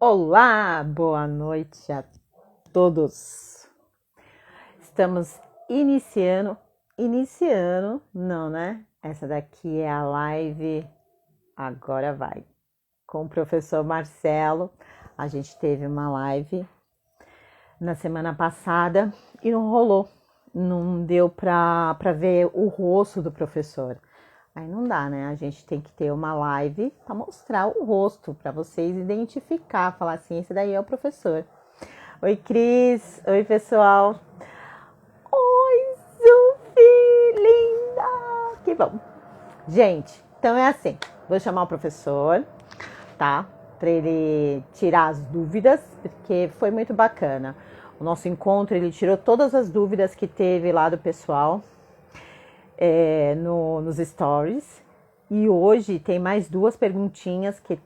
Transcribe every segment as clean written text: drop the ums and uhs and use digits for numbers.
Olá, boa noite a todos. Estamos iniciando, não, né? Essa daqui é a live Agora Vai, com o professor Marcelo. A gente teve uma live na semana passada e não rolou, não deu para ver o rosto do professor. Aí não dá, né? A gente tem que ter uma live para mostrar o rosto, para vocês identificar, falar assim, esse daí é o professor. Oi, Cris. Oi, pessoal. Oi, Zufi, linda. Que bom. Gente, então é assim. Vou chamar o professor, tá? Para ele tirar as dúvidas, porque foi muito bacana. O nosso encontro, ele tirou todas as dúvidas que teve lá do pessoal. Nos stories. E hoje tem mais duas perguntinhas que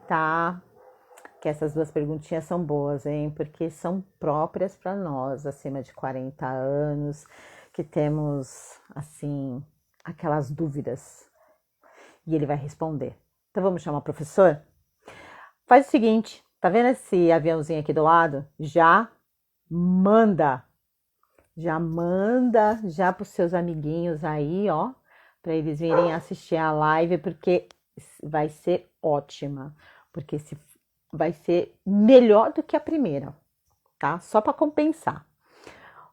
essas duas perguntinhas são boas, hein? Porque são próprias para nós, acima de 40 anos, que temos, assim, aquelas dúvidas. E ele vai responder. Então vamos chamar o professor? Faz o seguinte, tá vendo esse aviãozinho aqui do lado? Já manda já para os seus amiguinhos aí, ó, para eles virem assistir a live, porque vai ser ótima, porque vai ser melhor do que a primeira, tá? Só para compensar.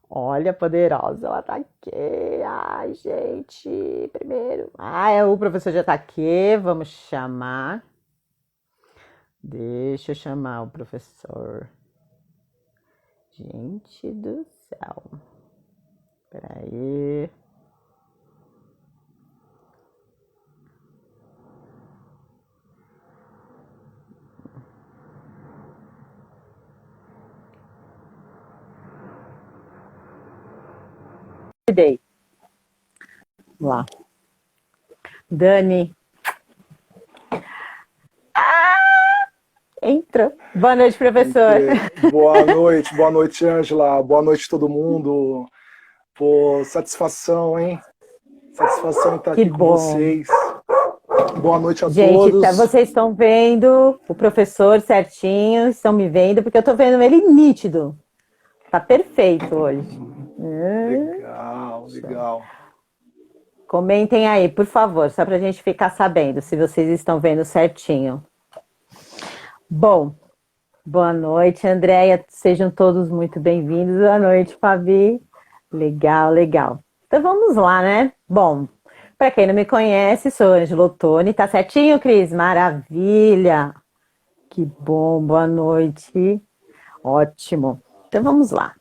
Olha, poderosa, ela tá aqui. Ai, gente, primeiro. O professor já tá aqui, vamos chamar. Deixa eu chamar o professor. Gente do céu. Peraí. Dei. Vamos lá. Dani. Entrou. Boa noite, professor. Boa noite, Ângela. Boa noite, todo mundo. Pô, satisfação, hein? Satisfação em estar Que aqui com bom. vocês. Boa noite a Gente, todos. vocês estão vendo o professor certinho, estão me vendo, porque eu estou vendo ele nítido. Tá perfeito hoje. Legal. Comentem aí, por favor, só para a gente ficar sabendo se vocês estão vendo certinho. Bom, boa noite, Andréia. Sejam todos muito bem-vindos. Boa noite, Fabi. Legal. Então vamos lá, né? Bom, para quem não me conhece, sou Ângela Ottoni. Tá certinho, Cris? Maravilha! Que bom, boa noite. Ótimo. Então vamos lá.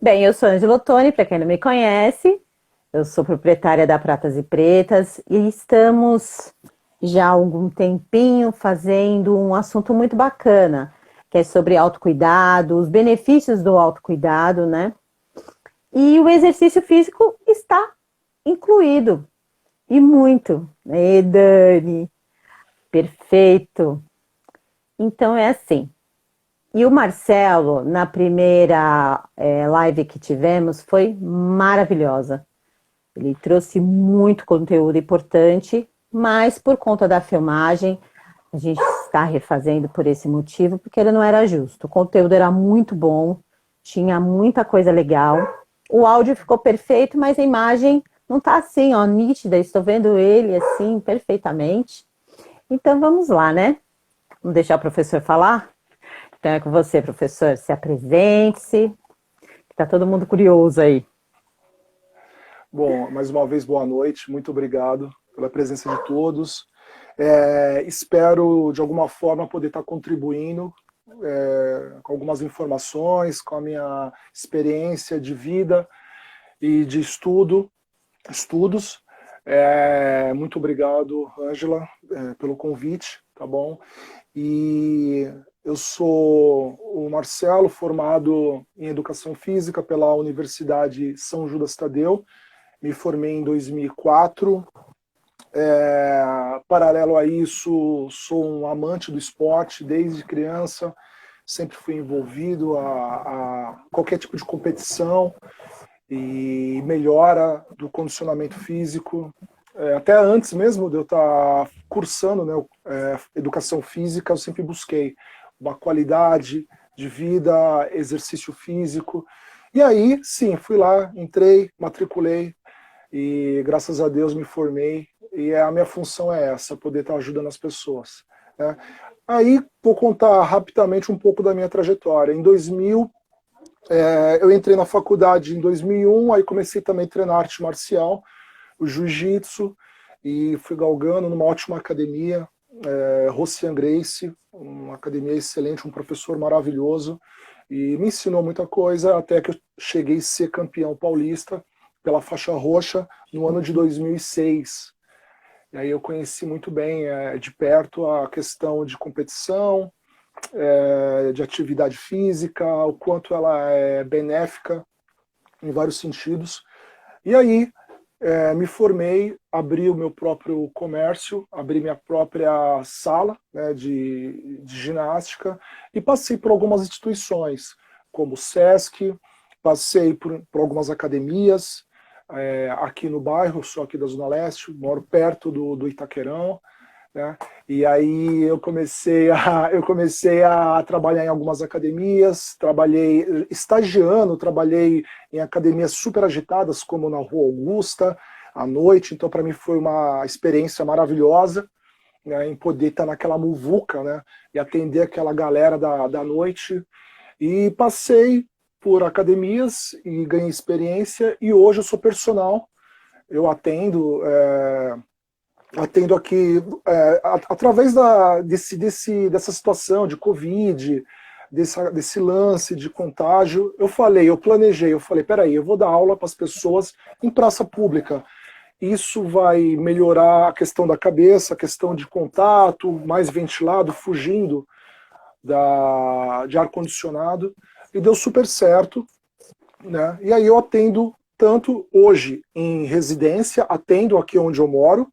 Bem, eu sou Ângela Ottoni, para quem não me conhece. Eu sou proprietária da Pratas e Pretas e estamos já há algum tempinho fazendo um assunto muito bacana, que é sobre autocuidado, os benefícios do autocuidado, né? E o exercício físico está incluído, e muito. E Dani, perfeito. Então é assim. E o Marcelo, na primeira live que tivemos, foi maravilhosa. Ele trouxe muito conteúdo importante, mas por conta da filmagem, a gente está refazendo por esse motivo, porque ele não era justo. O conteúdo era muito bom, tinha muita coisa legal. O áudio ficou perfeito, mas a imagem não está assim, ó, nítida. Estou vendo ele assim perfeitamente. Então vamos lá, né? Vamos deixar o professor falar? Então é com você, professor. Se apresente-se. Está todo mundo curioso aí. Bom, mais uma vez, boa noite. Muito obrigado pela presença de todos. Espero, de alguma forma, poder estar contribuindo com algumas informações, com a minha experiência de vida e de estudos. Muito obrigado, Ângela, pelo convite, tá bom? E eu sou o Marcelo, formado em Educação Física pela Universidade São Judas Tadeu. Me formei em 2004. Paralelo a isso, sou um amante do esporte desde criança. Sempre fui envolvido a qualquer tipo de competição e melhora do condicionamento físico. Até antes mesmo de eu estar cursando, né, educação física, eu sempre busquei uma qualidade de vida, exercício físico. E aí, sim, fui lá, entrei, matriculei e graças a Deus me formei. E a minha função é essa, poder estar ajudando as pessoas, né? Aí vou contar rapidamente um pouco da minha trajetória. Em 2000, eu entrei na faculdade em 2001, aí comecei também a treinar arte marcial, o jiu-jitsu, e fui galgando numa ótima academia, Rocian Gracie, uma academia excelente, um professor maravilhoso, e me ensinou muita coisa, até que eu cheguei a ser campeão paulista pela faixa roxa no ano de 2006. E aí eu conheci muito bem, de perto, a questão de competição, de atividade física, o quanto ela é benéfica em vários sentidos. E aí me formei, abri o meu próprio comércio, abri minha própria sala, né, de ginástica e passei por algumas instituições, como o SESC, passei por algumas academias, aqui no bairro, sou aqui da Zona Leste, moro perto do Itaquerão, né? E aí eu comecei a trabalhar em algumas academias, trabalhei estagiando, trabalhei em academias super agitadas, como na Rua Augusta, à noite, então para mim foi uma experiência maravilhosa, né, em poder estar naquela muvuca, né, e atender aquela galera da noite, e passei por academias e ganhei experiência, e hoje eu sou personal, eu atendo aqui através dessa situação de Covid, desse lance de contágio. Eu planejei, peraí, eu vou dar aula para as pessoas em praça pública. Isso vai melhorar a questão da cabeça, a questão de contato, mais ventilado, fugindo de ar-condicionado, e deu super certo, né? E aí eu atendo tanto hoje em residência, atendo aqui onde eu moro,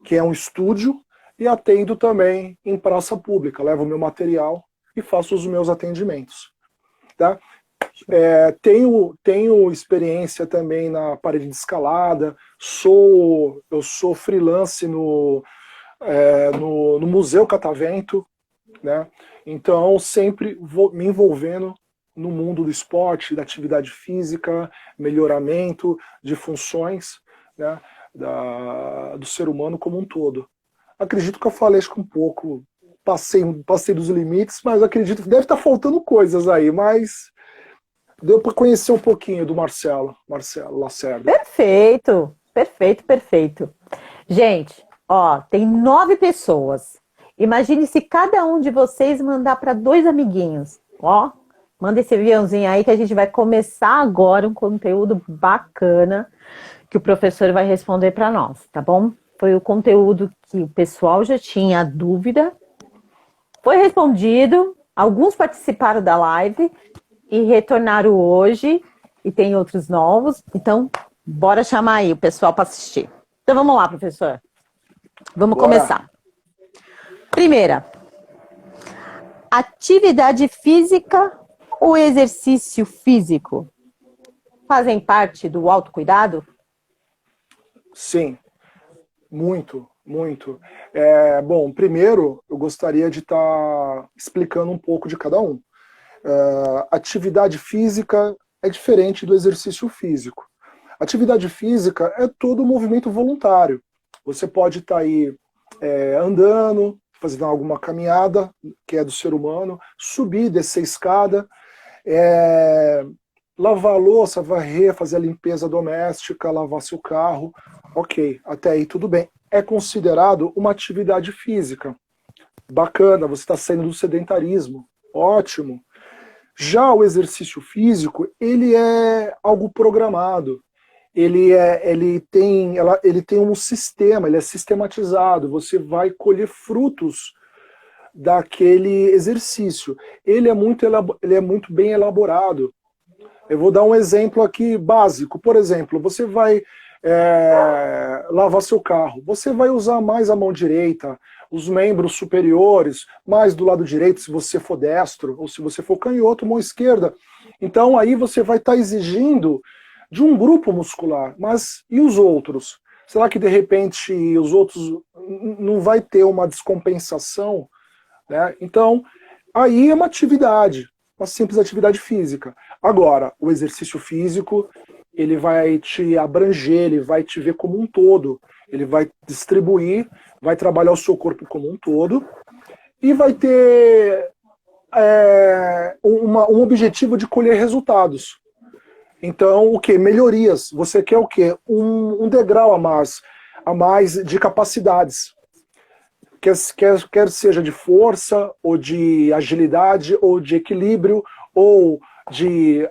que é um estúdio, e atendo também em praça pública, levo o meu material e faço os meus atendimentos. Tá? Tenho experiência também na parede de escalada, eu sou freelance no Museu Catavento, né? Então sempre vou me envolvendo no mundo do esporte, da atividade física, melhoramento de funções, né, do ser humano como um todo. Acredito que eu falei acho que um pouco, passei dos limites, mas acredito que deve estar faltando coisas aí, mas deu para conhecer um pouquinho do Marcelo Lacerda. Perfeito, perfeito, perfeito. Gente, ó, tem 9 pessoas. Imagine se cada um de vocês mandar para 2 amiguinhos. Ó, manda esse aviãozinho aí que a gente vai começar agora um conteúdo bacana que o professor vai responder para nós, tá bom? Foi o conteúdo que o pessoal já tinha dúvida, foi respondido, alguns participaram da live e retornaram hoje, e tem outros novos, então bora chamar aí o pessoal para assistir. Então vamos lá, professor. Vamos começar. Primeira, atividade física ou exercício físico fazem parte do autocuidado? Sim, muito, muito. Bom, primeiro eu gostaria de estar explicando um pouco de cada um. Atividade física é diferente do exercício físico. Atividade física é todo movimento voluntário. Você pode estar aí andando, fazendo alguma caminhada, que é do ser humano, subir, descer escada, lavar a louça, varrer, fazer a limpeza doméstica, lavar seu carro. Ok, até aí tudo bem. É considerado uma atividade física. Bacana, você está saindo do sedentarismo. Ótimo. Já o exercício físico, ele é algo programado. Ele tem um sistema, ele é sistematizado. Você vai colher frutos daquele exercício. Ele é muito bem elaborado. Eu vou dar um exemplo aqui básico. Por exemplo, você vai lavar seu carro. Você vai usar mais a mão direita, os membros superiores, mais do lado direito, se você for destro, ou se você for canhoto, mão esquerda. Então aí você vai estar exigindo de um grupo muscular. Mas e os outros? Será que de repente os outros não vai ter uma descompensação? Né? Então, Aí é uma atividade, uma simples atividade física. Agora, o exercício físico, ele vai te abranger, ele vai te ver como um todo, ele vai distribuir, vai trabalhar o seu corpo como um todo e vai ter um objetivo de colher resultados. Então, o que? Melhorias. Você quer o quê? Um degrau a mais de capacidades. Quer seja de força, ou de agilidade, ou de equilíbrio, ou de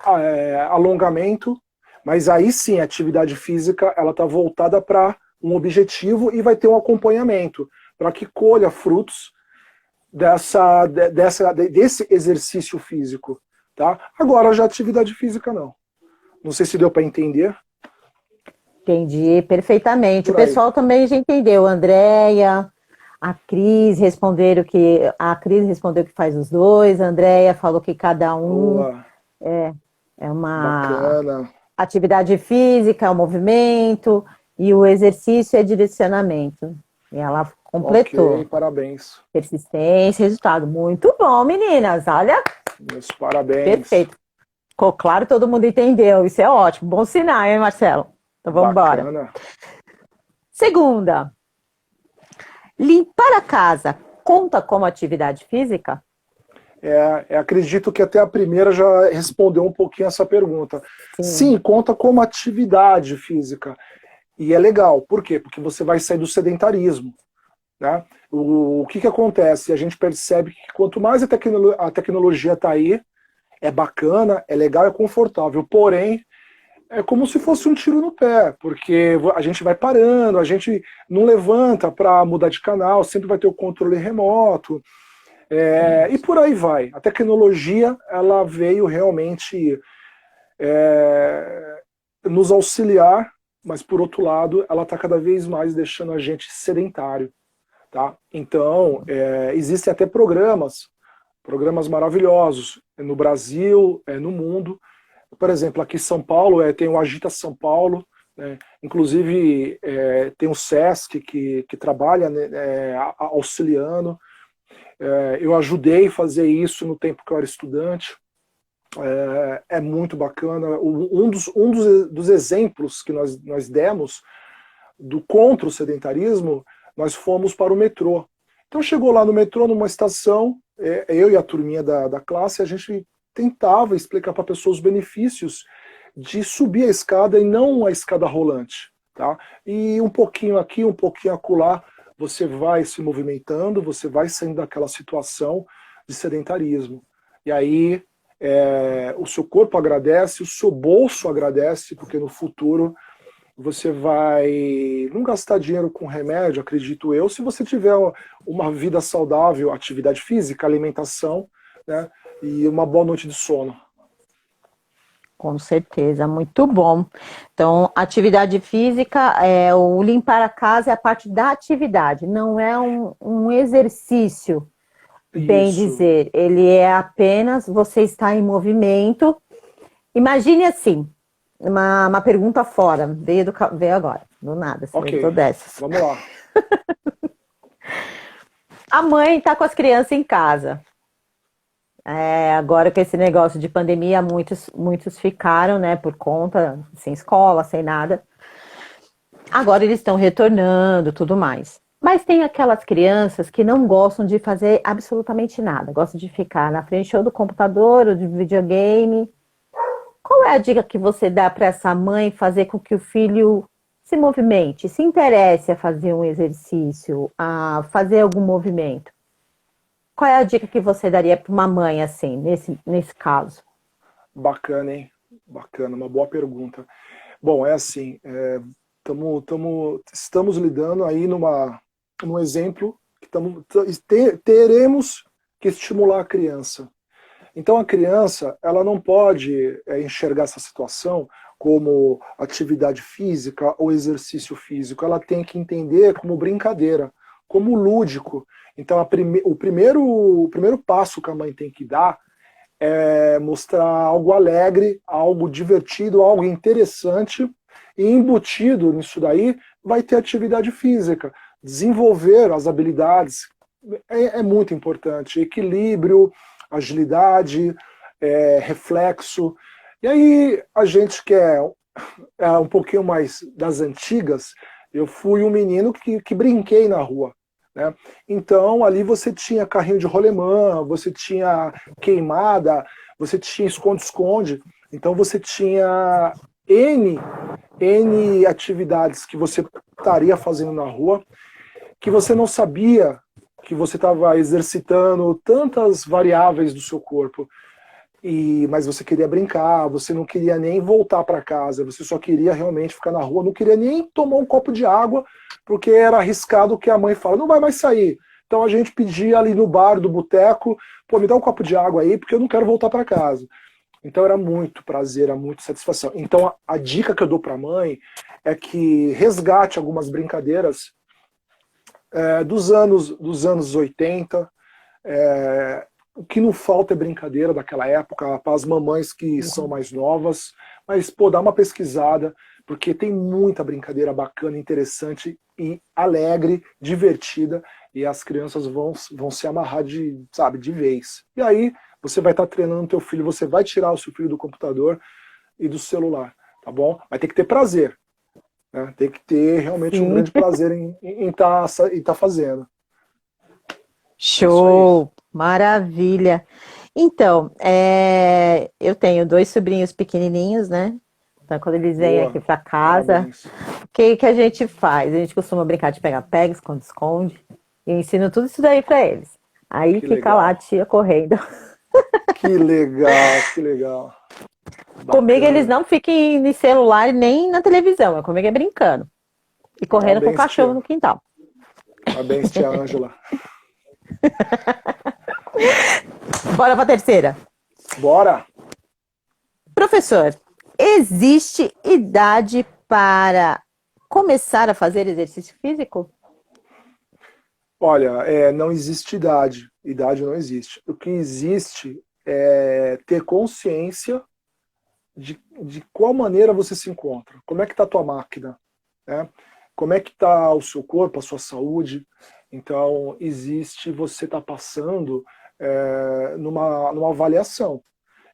alongamento. Mas aí sim, a atividade física ela está voltada para um objetivo e vai ter um acompanhamento para que colha frutos desse exercício físico. Tá? Agora, já atividade física não. Não sei se deu para entender. Entendi perfeitamente. O pessoal também já entendeu. A Andréia, a Cris responderam que a Cris respondeu que faz os dois. A Andréia falou que cada um é uma bacana. Atividade física, o movimento, e o exercício é direcionamento. E ela completou. Ok, parabéns. Persistência, resultado. Muito bom, meninas. Olha. Meus parabéns. Perfeito. Ficou claro, todo mundo entendeu. Isso é ótimo. Bom sinal, hein, Marcelo? Então vamos embora. Segunda. Limpar a casa conta como atividade física? Acredito que até a primeira já respondeu um pouquinho essa pergunta. Sim, conta como atividade física. E é legal. Por quê? Porque você vai sair do sedentarismo. Né? O que acontece? A gente percebe que quanto mais a tecnologia está aí, é bacana, é legal, é confortável. Porém, é como se fosse um tiro no pé, porque a gente vai parando, a gente não levanta para mudar de canal, sempre vai ter o controle remoto. E por aí vai. A tecnologia ela veio realmente nos auxiliar, mas por outro lado, ela está cada vez mais deixando a gente sedentário. Tá? Então, existem até programas maravilhosos no Brasil, no mundo. Por exemplo, aqui em São Paulo tem o Agita São Paulo, né? Inclusive tem o SESC que trabalha auxiliando. Eu ajudei a fazer isso no tempo que eu era estudante. É muito bacana. Um dos exemplos que nós demos contra o sedentarismo, nós fomos para o metrô. Então chegou lá no metrô, numa estação, eu e a turminha da classe, a gente tentava explicar para a pessoa os benefícios de subir a escada e não a escada rolante. Tá? E um pouquinho aqui, um pouquinho acolá, você vai se movimentando, você vai saindo daquela situação de sedentarismo. E aí o seu corpo agradece, o seu bolso agradece, porque no futuro você vai não gastar dinheiro com remédio, acredito eu, se você tiver uma vida saudável, atividade física, alimentação, né, e uma boa noite de sono. Com certeza, muito bom. Então, atividade física, o limpar a casa é a parte da atividade, não é um exercício, bem dizer. Ele é apenas você estar em movimento. Imagine assim, uma pergunta fora, veio agora, do nada, assim, ok, dessas. Vamos lá. A mãe está com as crianças em casa. Agora com esse negócio de pandemia, muitos ficaram, né, por conta, sem escola, sem nada. Agora eles estão retornando, tudo mais. Mas tem aquelas crianças que não gostam de fazer absolutamente nada. Gostam de ficar na frente ou do computador ou de videogame. Qual é a dica que você dá para essa mãe fazer com que o filho se movimente, se interesse a fazer um exercício, a fazer algum movimento? Qual é a dica que você daria para uma mãe, assim, nesse caso? Bacana, hein? Bacana, uma boa pergunta. Bom, assim, estamos lidando aí num exemplo que teremos que estimular a criança. Então a criança, ela não pode enxergar essa situação como atividade física ou exercício físico, ela tem que entender como brincadeira, como lúdico. Então o primeiro passo que a mãe tem que dar é mostrar algo alegre, algo divertido, algo interessante, e embutido nisso daí vai ter atividade física, desenvolver as habilidades é muito importante. Equilíbrio, agilidade, reflexo. E aí, a gente que é um pouquinho mais das antigas, eu fui um menino que brinquei na rua. Né? Então, ali você tinha carrinho de rolemã, você tinha queimada, você tinha esconde-esconde. Então, você tinha N atividades que você estaria fazendo na rua, que você não sabia que você estava exercitando tantas variáveis do seu corpo. Mas você queria brincar, você não queria nem voltar para casa, você só queria realmente ficar na rua, não queria nem tomar um copo de água, porque era arriscado que a mãe fala, não vai mais sair. Então a gente pedia ali no bar do boteco, pô, me dá um copo de água aí, porque eu não quero voltar para casa. Então era muito prazer, era muito satisfação. Então a dica que eu dou para a mãe é que resgate algumas brincadeiras dos anos 80. O que não falta é brincadeira daquela época, para as mamães que são mais novas. Mas, pô, dá uma pesquisada, porque tem muita brincadeira bacana, interessante e alegre, divertida, e as crianças vão se amarrar de vez. E aí, você vai estar treinando teu filho, você vai tirar o seu filho do computador e do celular, tá bom? Vai ter que ter prazer, né? Tem que ter realmente um grande prazer em tá fazendo. Show! Maravilha! Então, eu tenho 2 sobrinhos pequenininhos, né? Então, quando eles vêm aqui para casa, o que a gente faz? A gente costuma brincar de pega-pega, esconde-esconde, e eu ensino tudo isso daí para eles. Aí Que fica legal. lá a tia correndo. Que legal, que legal. Comigo eles não fiquem no celular nem na televisão, comigo é brincando. E correndo com o cachorro no quintal. Parabéns, tia Ângela. Bora para a terceira. Bora! Professor, existe idade para começar a fazer exercício físico? Olha, não existe idade. Idade não existe. O que existe é ter consciência de qual maneira você se encontra. Como é que está a tua máquina? Né? Como é que está o seu corpo, a sua saúde? Então, você está passando numa avaliação.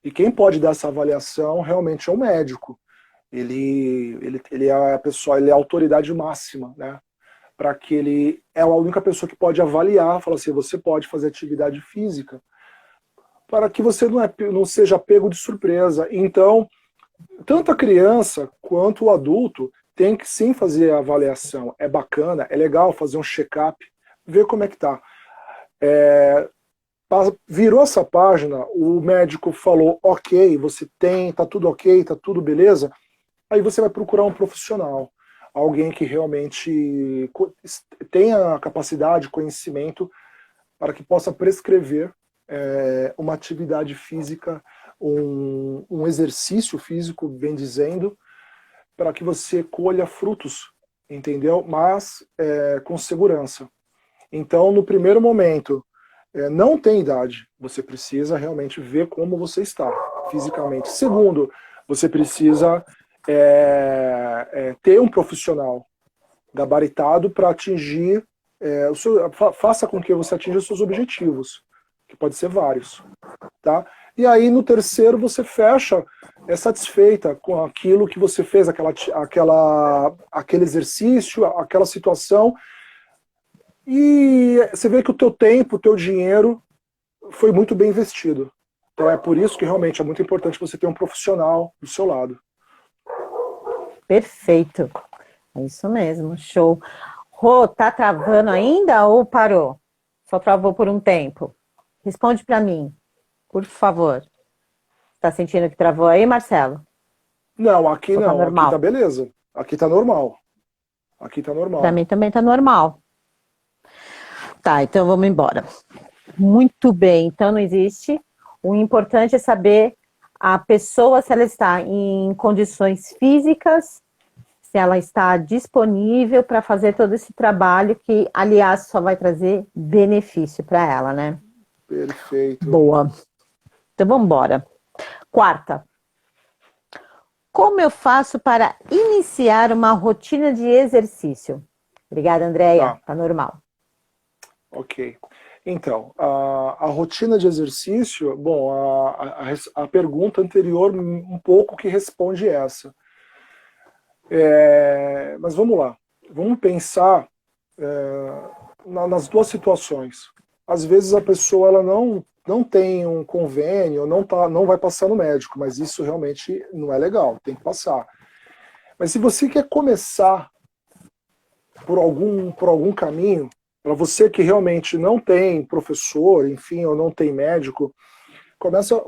E quem pode dar essa avaliação realmente é o médico. Ele é a pessoa, ele é a autoridade máxima, né? Para que ele é a única pessoa que pode avaliar, falar assim, você pode fazer atividade física, para que você não seja pego de surpresa. Então, tanto a criança quanto o adulto tem que sim fazer a avaliação. É bacana, é legal fazer um check-up, ver como é que tá. Virou essa página, o médico falou, ok, tá tudo ok, tá tudo beleza, aí você vai procurar um profissional, alguém que realmente tenha capacidade, conhecimento, para que possa prescrever uma atividade física, um exercício físico, bem dizendo, para que você colha frutos, entendeu? Mas com segurança. Então, no primeiro momento, não tem idade, você precisa realmente ver como você está fisicamente. Segundo, você precisa ter um profissional gabaritado para atingir, faça com que você atinja os seus objetivos, que pode ser vários. Tá? E aí no terceiro você fecha, satisfeita com aquilo que você fez, aquele exercício, aquela situação, e você vê que o teu tempo, o teu dinheiro foi muito bem investido. Então é por isso que realmente é muito importante você ter um profissional do seu lado. Perfeito. É isso mesmo, show. Rô, tá travando ainda ou parou? Só travou por um tempo. Responde para mim, por favor. Tá sentindo que travou aí, Marcelo? Não, aqui não. Tá aqui tá beleza. Aqui tá normal. Aqui tá normal. Para mim também tá normal. Tá, então vamos embora. Muito bem, então não existe. O importante é saber a pessoa se ela está em condições físicas, se ela está disponível para fazer todo esse trabalho que, aliás, só vai trazer benefício para ela, né? Perfeito. Boa. Então vamos embora. Quarta. Como eu faço para iniciar uma rotina de exercício? Obrigada, Andréia. Tá normal. Ok. Então, a rotina de exercício, bom, a pergunta anterior um pouco que responde essa. Mas vamos lá. Vamos pensar nas duas situações. Às vezes a pessoa ela não tem um convênio, não vai passar no médico, mas isso realmente não é legal, tem que passar. Mas se você quer começar por algum caminho, para você que realmente não tem professor, enfim, ou não tem médico,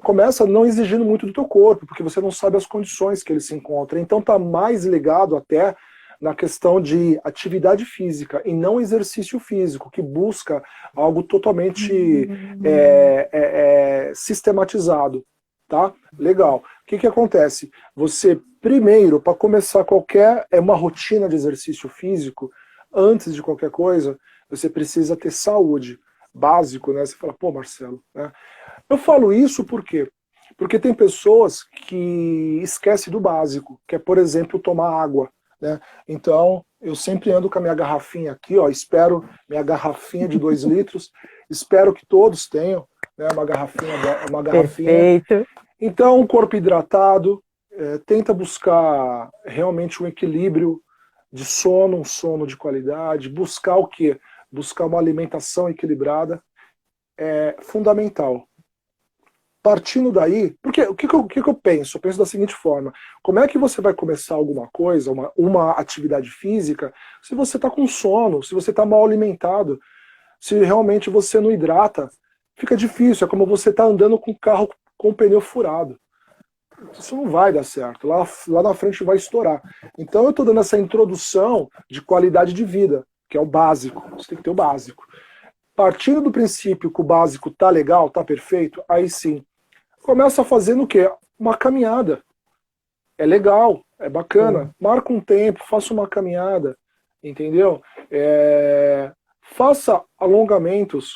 começa não exigindo muito do teu corpo, porque você não sabe as condições que ele se encontra. Então tá mais ligado até na questão de atividade física e não exercício físico, que busca algo totalmente sistematizado. Tá? Legal. O que acontece? Você, primeiro, para começar uma rotina de exercício físico, antes de qualquer coisa, você precisa ter saúde. Básico, né? Você fala, pô, Marcelo, né? Eu falo isso por quê? Porque tem pessoas que esquecem do básico, que é, por exemplo, tomar água, né? Então, eu sempre ando com a minha garrafinha aqui, ó, espero minha garrafinha de 2 litros, espero que todos tenham, né, uma garrafinha. Perfeito. Então, um corpo hidratado, tenta buscar realmente um equilíbrio de sono, um sono de qualidade, buscar o quê? Buscar uma alimentação equilibrada é fundamental. Partindo daí, porque o que eu penso? Eu penso da seguinte forma: como é que você vai começar alguma coisa, uma atividade física, se você está com sono, se você está mal alimentado, se realmente você não hidrata, fica difícil. É como você está andando com o carro com o pneu furado. Isso não vai dar certo. Lá na frente vai estourar. Então eu estou dando essa introdução de qualidade de vida, que é o básico. Você tem que ter o básico. Partindo do princípio que o básico tá legal, tá perfeito, aí sim. Começa fazendo o quê? Uma caminhada. É legal, é bacana. Marca um tempo, faça uma caminhada, entendeu? Faça alongamentos,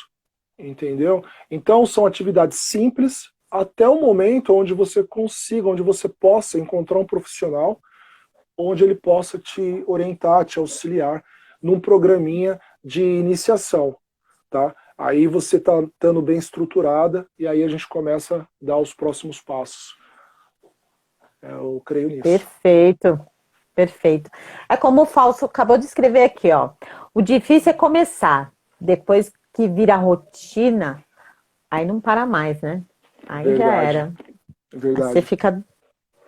entendeu? Então são atividades simples até o momento onde você consiga, onde você possa encontrar um profissional, onde ele possa te orientar, te auxiliar num programinha de iniciação, tá? Aí você está estando bem estruturada e aí a gente começa a dar os próximos passos. Eu creio nisso. Perfeito, perfeito. É como o Fausto acabou de escrever aqui, ó. O difícil é começar. Depois que vira rotina, aí não para mais, né? Aí Verdade, já era. verdade. Você fica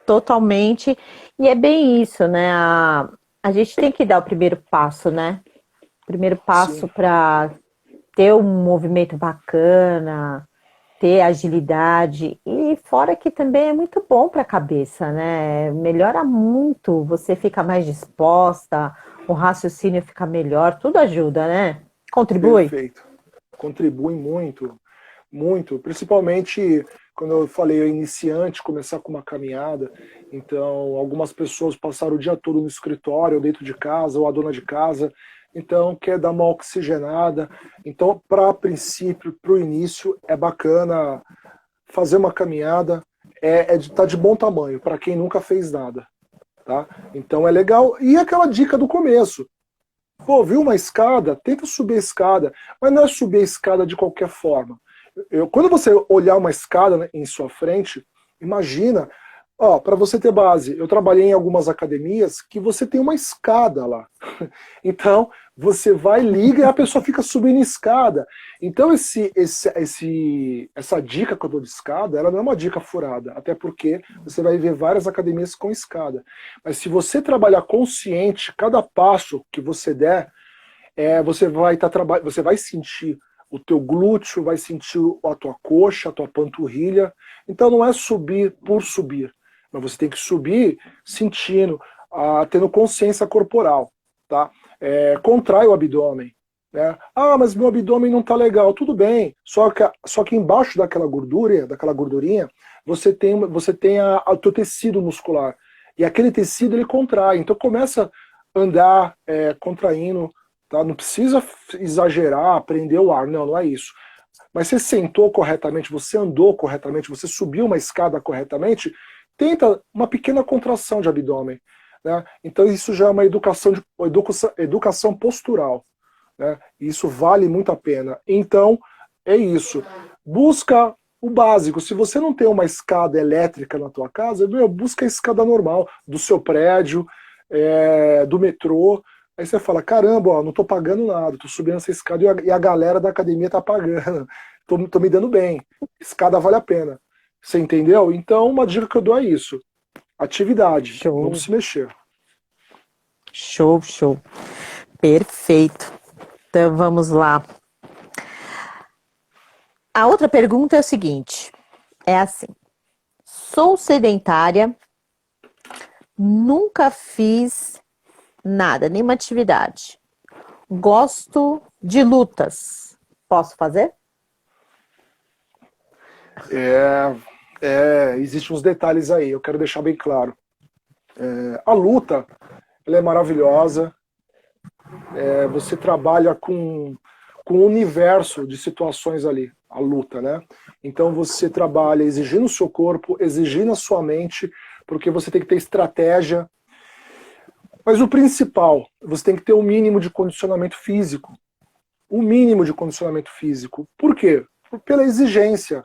totalmente. E é bem isso, né? A gente tem que dar o primeiro passo, né? Primeiro passo para ter um movimento bacana, ter agilidade. E fora que também é muito bom para a cabeça, né? Melhora muito, você fica mais disposta, o raciocínio fica melhor, tudo ajuda, né? Contribui? Perfeito. Contribui muito, muito. Principalmente quando eu falei iniciante, começar com uma caminhada. Então, algumas pessoas passaram o dia todo no escritório, ou dentro de casa, ou a dona de casa. Então, quer dar uma oxigenada. Então, para princípio, para o início, é bacana fazer uma caminhada. Tá de bom tamanho, para quem nunca fez nada. Tá? Então, é legal. E aquela dica do começo. Pô, viu uma escada? Tenta subir a escada. Mas não é subir a escada de qualquer forma. Quando você olhar uma escada em sua frente, imagina, ó, para você ter base, eu trabalhei em algumas academias que você tem uma escada lá. Então, você vai, liga e a pessoa fica subindo escada. Então, essa dica que eu dou de escada, ela não é uma dica furada, até porque você vai ver várias academias com escada. Mas se você trabalhar consciente, cada passo que você der, você vai sentir o teu glúteo, vai sentir a tua coxa, a tua panturrilha. Então não é subir por subir, mas você tem que subir sentindo, tendo consciência corporal, tá? Contrai o abdômen, né? Ah, mas meu abdômen não tá legal. Tudo bem, só que embaixo daquela gordurinha, você tem o teu tecido muscular. E aquele tecido ele contrai. Então começa a andar contraindo. Tá? Não precisa exagerar, prender o ar, não é isso. Mas você sentou corretamente, você andou corretamente, você subiu uma escada corretamente, tenta uma pequena contração de abdômen. Né? Então isso já é uma educação postural. né? Isso vale muito a pena. Então, é isso. Busca o básico. Se você não tem uma escada elétrica na tua casa, busca a escada normal do seu prédio, do metrô. Aí você fala, caramba, ó, não estou pagando nada, estou subindo essa escada e a galera da academia está pagando. Tô me dando bem. Escada vale a pena. Você entendeu? Então, uma dica que eu dou é isso. Atividade. Show. Vamos se mexer. Show, show. Perfeito. Então, vamos lá. A outra pergunta é o seguinte. É assim. Sou sedentária, nunca fiz nada, nenhuma atividade. Gosto de lutas. Posso fazer? Existem uns detalhes aí, eu quero deixar bem claro. A luta, ela é maravilhosa. Você trabalha com um universo de situações ali, a luta, né? Então você trabalha exigindo o seu corpo, exigindo a sua mente, porque você tem que ter estratégia. Mas o principal, você tem que ter o mínimo de condicionamento físico. O mínimo de condicionamento físico. Por quê? Pela exigência.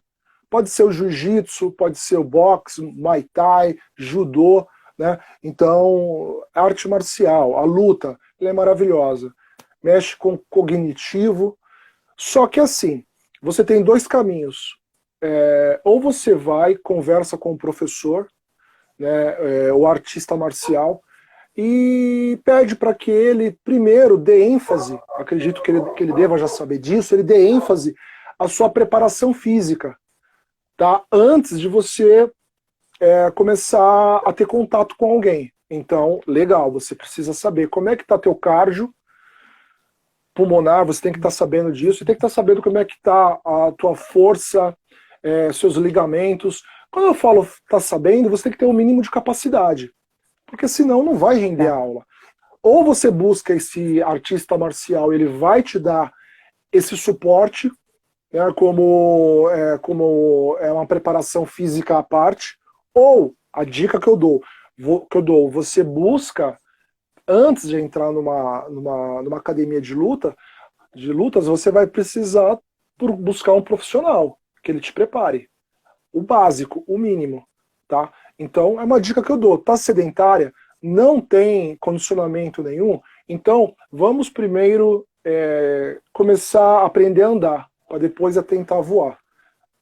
Pode ser o jiu-jitsu, pode ser o boxe, muay thai, judô, né? Então, a arte marcial, a luta, ela é maravilhosa. Mexe com o cognitivo. Só que assim, você tem dois caminhos. Ou você vai, conversa com o professor, né, o artista marcial, e pede para que ele, primeiro, dê ênfase, acredito que ele deva já saber disso, ele dê ênfase à sua preparação física, tá? Antes de você começar a ter contato com alguém. Então, legal, você precisa saber como é que está teu cardio pulmonar, você tem que estar sabendo disso, e tem que estar sabendo como é que está a tua força, seus ligamentos. Quando eu falo tá sabendo, você tem que ter um mínimo de capacidade, porque senão não vai render a aula. Ou você busca esse artista marcial, ele vai te dar esse suporte, né, como é uma preparação física à parte, ou a dica que eu dou, você busca, antes de entrar numa academia de lutas, você vai precisar buscar um profissional que ele te prepare. O básico, o mínimo, tá? Então, é uma dica que eu dou. Tá sedentária, não tem condicionamento nenhum, então vamos primeiro começar a aprender a andar, para depois tentar voar.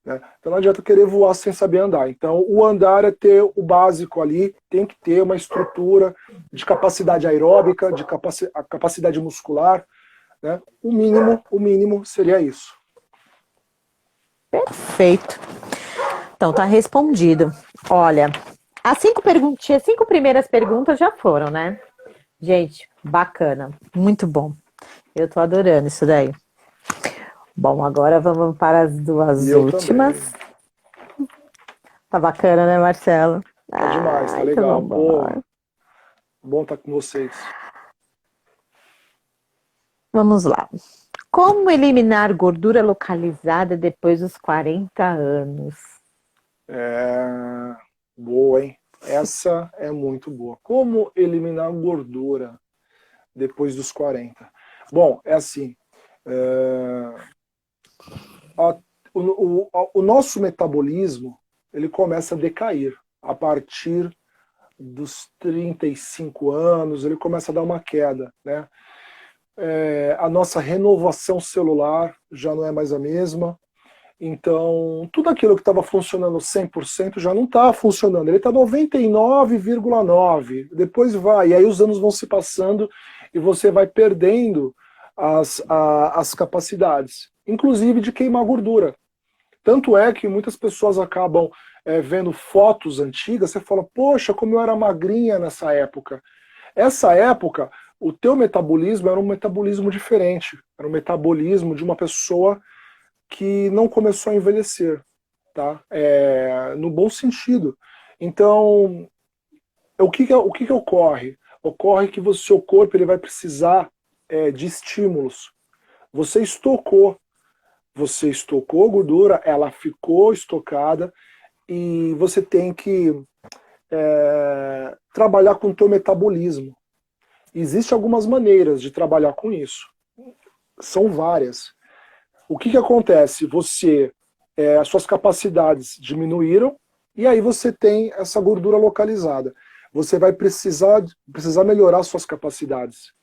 Né? Então não adianta querer voar sem saber andar. Então o andar é ter o básico ali, tem que ter uma estrutura de capacidade aeróbica, de capacidade muscular. Né? O mínimo seria isso. Perfeito. Então tá respondido. Olha, as 5 primeiras perguntas já foram, né? Gente, bacana, muito bom. Eu tô adorando isso daí. Bom, agora vamos para as duas últimas. Também. Tá bacana, né, Marcelo? Tá demais, tá legal. Bom estar com vocês. Vamos lá. Como eliminar gordura localizada depois dos 40 anos? Boa, hein? Essa é muito boa. Como eliminar gordura depois dos 40? Bom, é assim. O nosso metabolismo, ele começa a decair a partir dos 35 anos, ele começa a dar uma queda, né? A nossa renovação celular já não é mais a mesma, então tudo aquilo que estava funcionando 100% já não está funcionando, ele está 99,9%, depois vai, e aí os anos vão se passando e você vai perdendo as capacidades, inclusive de queimar gordura. Tanto é que muitas pessoas acabam vendo fotos antigas, você fala, poxa, como eu era magrinha nessa época. Essa época, o teu metabolismo era um metabolismo diferente, era um metabolismo de uma pessoa que não começou a envelhecer, tá? No bom sentido. Então, o que ocorre? Ocorre que o seu corpo ele vai precisar de estímulos. Você estocou gordura, ela ficou estocada e você tem que trabalhar com o teu metabolismo. Existem algumas maneiras de trabalhar com isso. São várias. O que acontece? As suas capacidades diminuíram e aí você tem essa gordura localizada. Você vai precisar melhorar suas capacidades.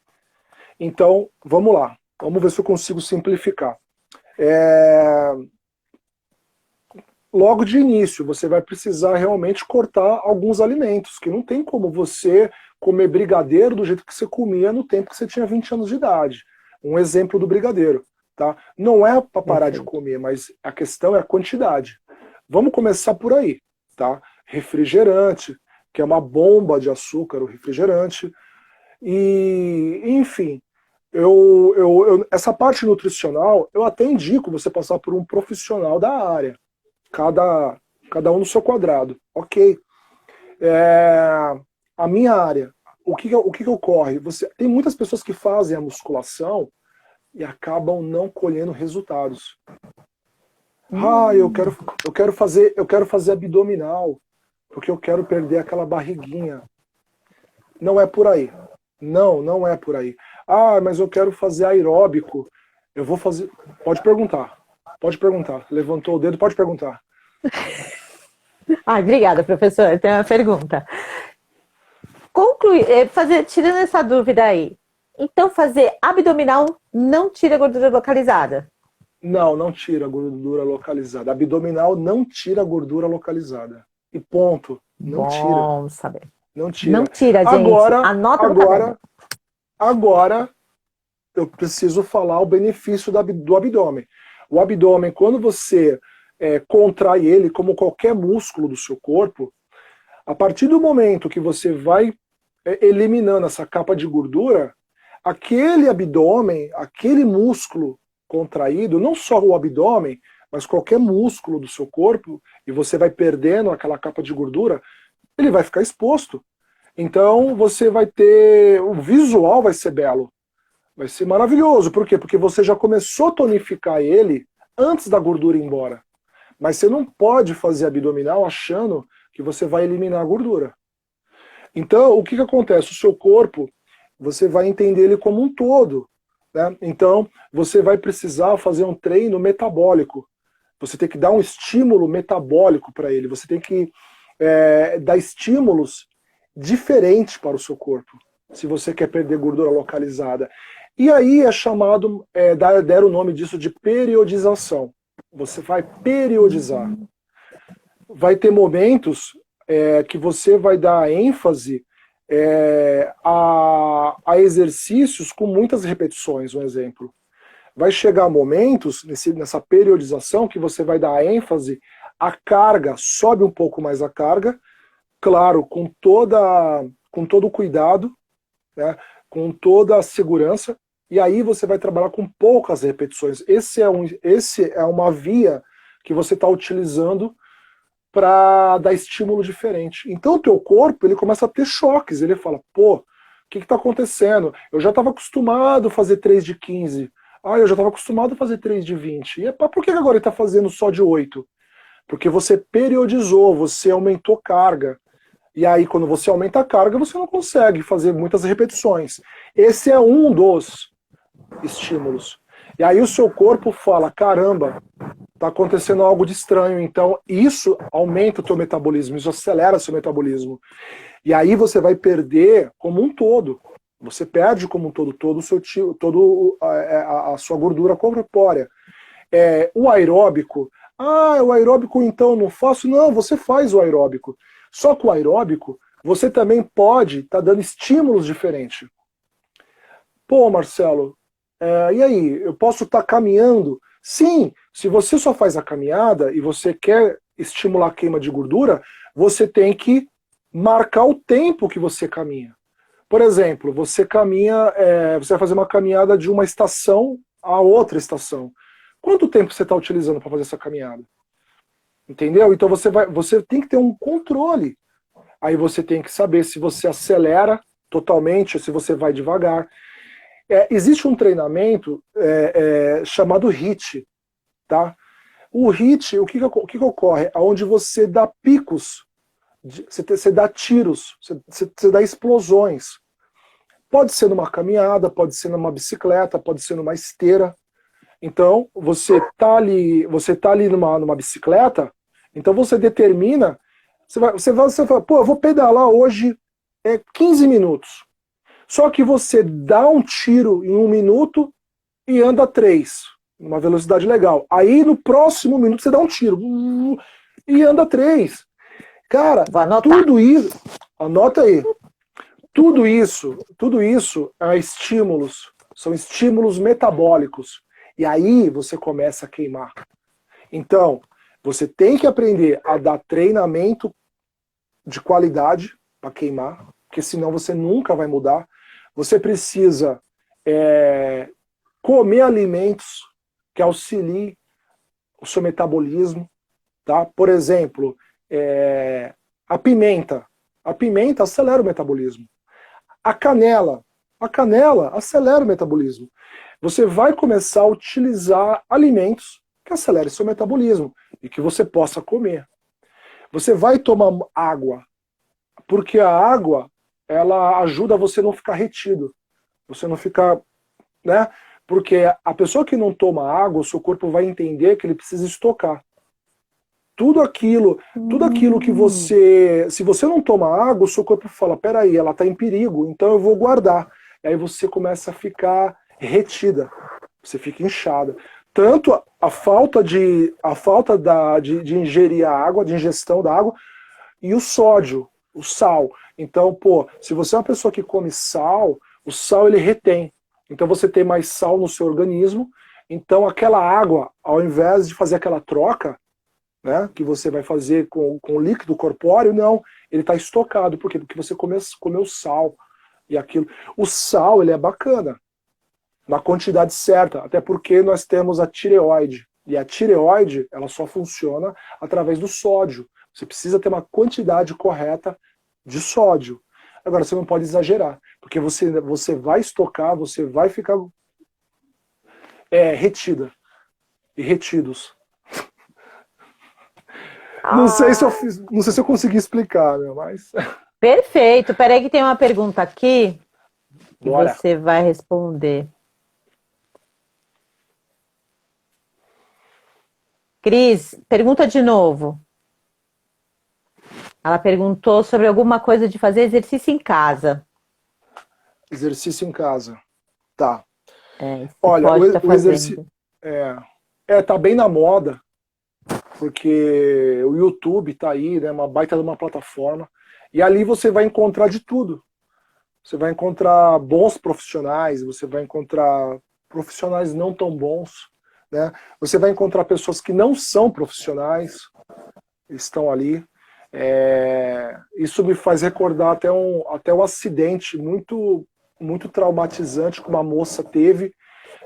Então, vamos lá. Vamos ver se eu consigo simplificar. Logo de início, você vai precisar realmente cortar alguns alimentos, que não tem como você comer brigadeiro do jeito que você comia no tempo que você tinha 20 anos de idade. Um exemplo do brigadeiro. Tá? Não é para parar de comer, mas a questão é a quantidade. Vamos começar por aí. Tá? Refrigerante, que é uma bomba de açúcar, o refrigerante. E, enfim, essa parte nutricional, eu até indico você passar por um profissional da área. Cada um no seu quadrado. Ok. A minha área, o que ocorre? Tem muitas pessoas que fazem a musculação e acabam não colhendo resultados. Eu quero fazer abdominal, porque eu quero perder aquela barriguinha. Não é por aí. Não é por aí. Mas eu quero fazer aeróbico. Eu vou fazer... Pode perguntar. Levantou o dedo, pode perguntar. Obrigada, professor. Eu tenho uma pergunta. Tirando essa dúvida aí, então fazer abdominal não tira gordura localizada? Não tira gordura localizada. Abdominal não tira gordura localizada. E ponto. Não tira. Bom saber. Não tira. Não tira, gente. Anota no caderno. Agora, eu preciso falar o benefício do abdômen. O abdômen, quando você contrai ele, como qualquer músculo do seu corpo, a partir do momento que você vai eliminando essa capa de gordura, aquele abdômen, aquele músculo contraído, não só o abdômen, mas qualquer músculo do seu corpo, e você vai perdendo aquela capa de gordura, ele vai ficar exposto. Então você vai ter... O visual vai ser belo. Vai ser maravilhoso. Por quê? Porque você já começou a tonificar ele antes da gordura ir embora. Mas você não pode fazer abdominal achando que você vai eliminar a gordura. Então, o que acontece? O seu corpo, você vai entender ele como um todo. Né? Então, você vai precisar fazer um treino metabólico. Você tem que dar um estímulo metabólico para ele. Você tem que dar estímulos diferentes para o seu corpo, se você quer perder gordura localizada. E aí é chamado, deram o nome disso de periodização. Você vai periodizar. Vai ter momentos que você vai dar ênfase a exercícios com muitas repetições, um exemplo. Vai chegar momentos, nessa periodização, que você vai dar ênfase à carga, sobe um pouco mais a carga, claro, com todo o cuidado, né, com toda a segurança, e aí você vai trabalhar com poucas repetições. Esse é uma via que você está utilizando para dar estímulo diferente. Então o teu corpo, ele começa a ter choques, ele fala, pô, o que está acontecendo? Eu já estava acostumado a fazer 3 de 15, eu já estava acostumado a fazer 3 de 20, e por que agora ele está fazendo só de 8? Porque você periodizou, você aumentou carga. E aí, quando você aumenta a carga, você não consegue fazer muitas repetições. Esse é um dos estímulos. E aí o seu corpo fala, caramba, está acontecendo algo de estranho. Então, isso aumenta o teu metabolismo, isso acelera o seu metabolismo. E aí você vai perder como um todo. Você perde como um todo, a sua gordura corpórea. O aeróbico, o aeróbico então eu não faço? Não, você faz o aeróbico. Só que o aeróbico, você também pode estar dando estímulos diferentes. Pô, Marcelo, e aí, eu posso estar caminhando? Sim, se você só faz a caminhada e você quer estimular a queima de gordura, você tem que marcar o tempo que você caminha. Por exemplo, você caminha, você vai fazer uma caminhada de uma estação a outra estação. Quanto tempo você está utilizando para fazer essa caminhada? Entendeu? Então você tem que ter um controle. Aí você tem que saber se você acelera totalmente ou se você vai devagar. Existe um treinamento chamado HIIT. Tá? O HIIT, o que ocorre? Onde você dá picos, você dá tiros, você dá explosões. Pode ser numa caminhada, pode ser numa bicicleta, pode ser numa esteira. Então, você tá ali numa bicicleta, então você determina, você fala, pô, eu vou pedalar hoje 15 minutos. Só que você dá um tiro em 1 minuto e anda 3, numa velocidade legal. Aí no próximo minuto você dá um tiro e anda 3. Cara, Vou anotar. tudo isso, anota aí. Tudo isso é estímulos, são estímulos metabólicos. E aí você começa a queimar. Então, você tem que aprender a dar treinamento de qualidade para queimar, porque senão você nunca vai mudar. Você precisa comer alimentos que auxiliem o seu metabolismo. Tá? Por exemplo, a pimenta. A pimenta acelera o metabolismo. A canela acelera o metabolismo. Você vai começar a utilizar alimentos que acelerem seu metabolismo e que você possa comer. Você vai tomar água, porque a água, ela ajuda você a não ficar retido. Você não ficar, né? Porque a pessoa que não toma água, o seu corpo vai entender que ele precisa estocar. Tudo aquilo que você... Se você não toma água, o seu corpo fala, peraí, ela está em perigo, então eu vou guardar. E aí você começa a ficar retida, você fica inchada. Tanto a falta de ingerir a água, de ingestão da água, e o sódio, o sal. Então, pô, se você é uma pessoa que come sal, o sal ele retém. Então você tem mais sal no seu organismo, então aquela água, ao invés de fazer aquela troca, né, que você vai fazer com o líquido corpóreo, não, ele está estocado. Por quê? Porque você comeu sal e aquilo. O sal, ele é bacana, na quantidade certa, até porque nós temos a tireoide, e a tireoide, ela só funciona através do sódio. Você precisa ter uma quantidade correta de sódio. Agora, você não pode exagerar, porque você vai estocar, você vai ficar retida e retidos. Não sei se eu consegui explicar, mas... Perfeito. Peraí que tem uma pergunta aqui que Bora. você vai responder. Cris, pergunta de novo. Ela perguntou sobre alguma coisa de fazer exercício em casa. Exercício em casa. Tá. Olha, o exercício... tá bem na moda, porque o YouTube tá aí, né, uma baita de uma plataforma, e ali você vai encontrar de tudo. Você vai encontrar bons profissionais, você vai encontrar profissionais não tão bons, né? Você vai encontrar pessoas que não são profissionais, estão ali. Isso me faz recordar até um acidente muito, muito traumatizante que uma moça teve,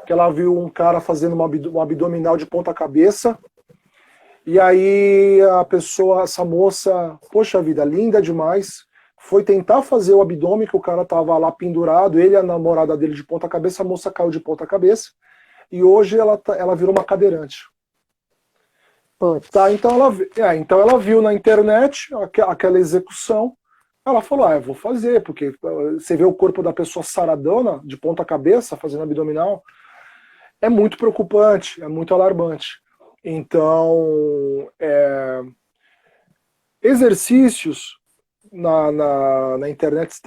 que ela viu um cara fazendo um abdominal de ponta cabeça, e aí essa moça, poxa vida, linda demais, foi tentar fazer o abdômen, que o cara tava lá pendurado, ele e a namorada dele de ponta cabeça, a moça caiu de ponta cabeça, e hoje ela virou uma cadeirante. Tá, então ela viu na internet aquela execução, ela falou, eu vou fazer, porque você vê o corpo da pessoa saradona, de ponta cabeça, fazendo abdominal, é muito preocupante, é muito alarmante. Então, exercícios na internet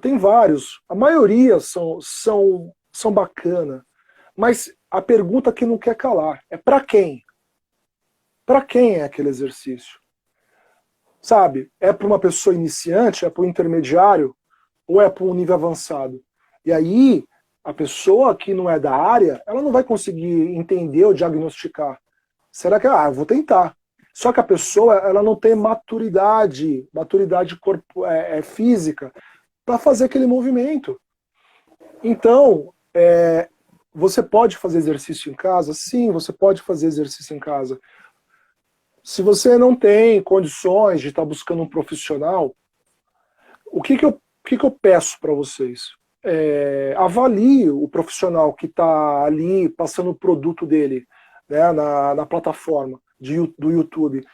tem vários. A maioria são bacana. Mas a pergunta que não quer calar é para quem? Para quem é aquele exercício? Sabe? É para uma pessoa iniciante? É para um intermediário? Ou é para um nível avançado? E aí, a pessoa que não é da área, ela não vai conseguir entender ou diagnosticar. Será que, eu vou tentar. Só que a pessoa, ela não tem maturidade física para fazer aquele movimento. Então, você pode fazer exercício em casa? Sim, você pode fazer exercício em casa. Se você não tem condições de estar buscando um profissional, o que eu peço para vocês? Avalie o profissional que está ali passando o produto dele, né, na plataforma do YouTube.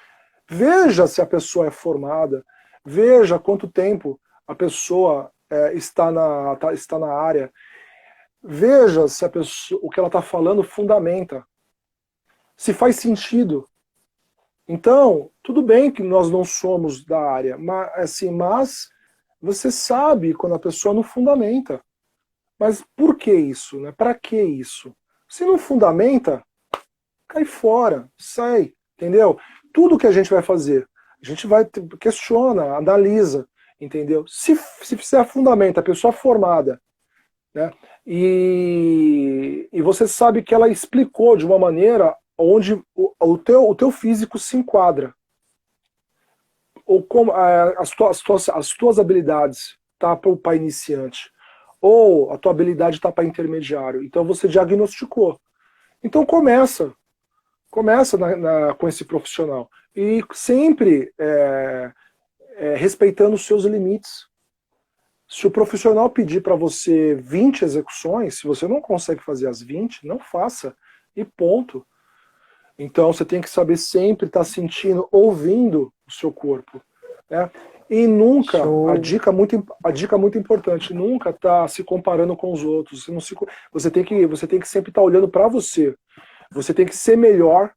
Veja se a pessoa é formada, veja quanto tempo a pessoa está na área, veja se a pessoa, o que ela está falando fundamenta, se faz sentido. Então, tudo bem que nós não somos da área, mas você sabe quando a pessoa não fundamenta. Mas por que isso? Né? Para que isso? Se não fundamenta, cai fora, sai, entendeu? Tudo que a gente vai fazer, a gente vai questiona, analisa, entendeu? Se fizer fundamento, a pessoa formada, né? E você sabe que ela explicou de uma maneira onde o teu físico se enquadra, ou como as tuas habilidades tá para iniciante, ou a tua habilidade tá para intermediário. Então você diagnosticou. Então começa com esse profissional e sempre respeitando os seus limites. Se o profissional pedir para você 20 execuções, se você não consegue fazer as 20, não faça e ponto. Então você tem que saber sempre estar sentindo, ouvindo o seu corpo, né? E nunca, a dica muito importante, nunca tá se comparando com os outros. Você tem que sempre estar olhando para você. Você tem que ser melhor,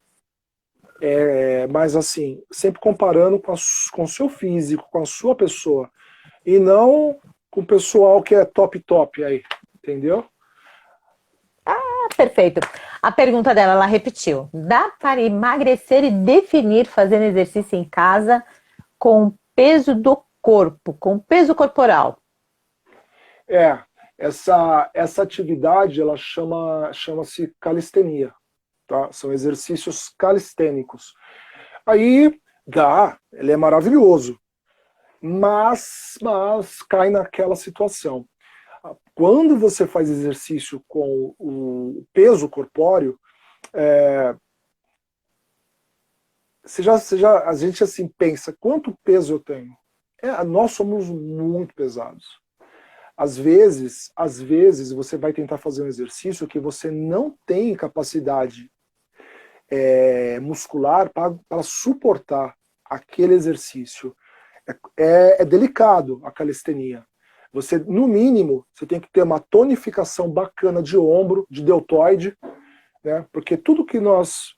mas assim, sempre comparando com o seu físico, com a sua pessoa. E não com o pessoal que é top aí, entendeu? Perfeito. A pergunta dela, ela repetiu. Dá para emagrecer e definir fazendo exercício em casa com o peso do corpo, com o peso corporal? Essa atividade, ela chama-se calistenia, tá? São exercícios calistênicos. Aí, ele é maravilhoso, mas cai naquela situação. Quando você faz exercício com o peso corpóreo, a gente assim pensa, quanto peso eu tenho? Nós somos muito pesados. Às vezes você vai tentar fazer um exercício que você não tem capacidade muscular para suportar aquele exercício. É delicado a calistenia. Você, no mínimo, você tem que ter uma tonificação bacana de ombro, de deltoide, né? Porque tudo que nós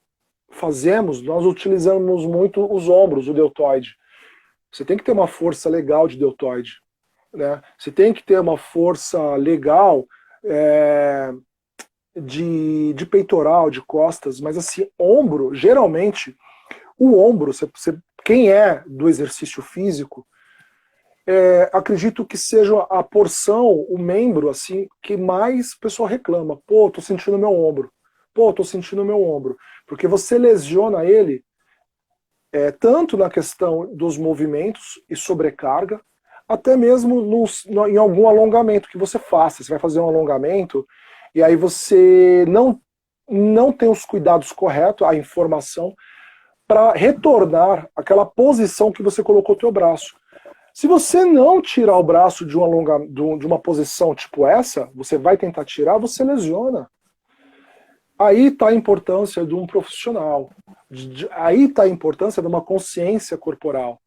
fazemos, nós utilizamos muito os ombros, o deltoide. Você tem que ter uma força legal de deltoide, né? Você tem que ter uma força legal de peitoral, de costas, mas assim, ombro, geralmente, o ombro, quem é do exercício físico, acredito que seja a porção, o membro, assim, que mais o pessoal reclama. Pô, tô sentindo meu ombro. Pô, tô sentindo meu ombro. Porque você lesiona ele, tanto na questão dos movimentos e sobrecarga, até mesmo em algum alongamento que você faça. Você vai fazer um alongamento, e aí você não tem os cuidados corretos, a informação, para retornar àquela posição que você colocou o teu braço. Se você não tirar o braço de uma posição tipo essa, você vai tentar tirar, você lesiona. Aí está a importância de um profissional. Aí está a importância de uma consciência corporal.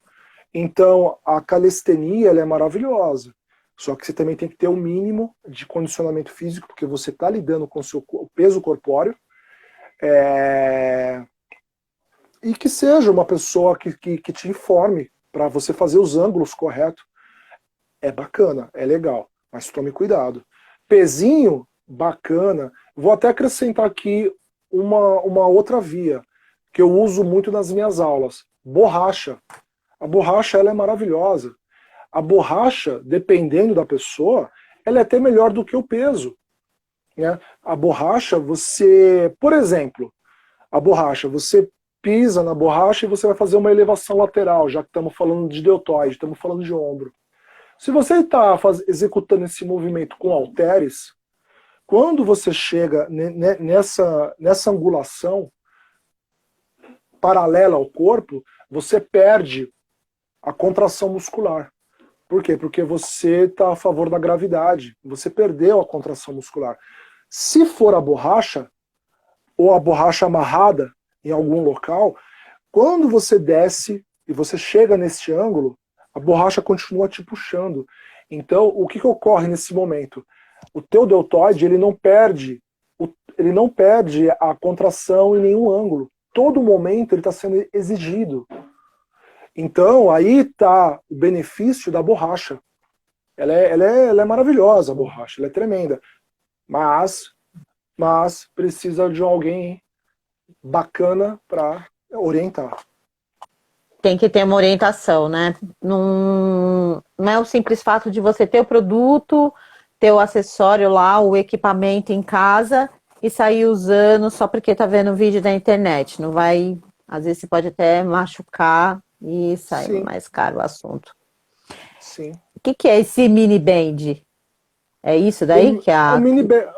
Então, a calistenia ela é maravilhosa. Só que você também tem que ter o mínimo de condicionamento físico, porque você está lidando com o seu peso corpóreo. E que seja uma pessoa que te informe para você fazer os ângulos corretos. É bacana, é legal, mas tome cuidado. Pezinho, bacana. Vou até acrescentar aqui uma outra via, que eu uso muito nas minhas aulas. Borracha. A borracha ela é maravilhosa. A borracha, dependendo da pessoa, ela é até melhor do que o peso, né? A borracha, por exemplo, você pisa na borracha e você vai fazer uma elevação lateral, já que estamos falando de deltoide, estamos falando de ombro. Se você está executando esse movimento com halteres, quando você chega nessa angulação paralela ao corpo, você perde a contração muscular. Por quê? Porque você está a favor da gravidade, você perdeu a contração muscular. Se for a borracha, ou a borracha amarrada em algum local, quando você desce e você chega neste ângulo, a borracha continua te puxando. Então, o que ocorre nesse momento? O teu deltoide, ele não perde a contração em nenhum ângulo. Todo momento ele está sendo exigido. Então, aí está o benefício da borracha. Ela é maravilhosa, a borracha, ela é tremenda. Mas precisa de alguém bacana para orientar. Tem que ter uma orientação, né? Não é o simples fato de você ter o produto, ter o acessório lá, o equipamento em casa e sair usando só porque tá vendo vídeo da internet. Não vai, às vezes você pode até machucar e sair mais caro o assunto. Sim. O que é esse mini band? É isso daí que é a... O mini band,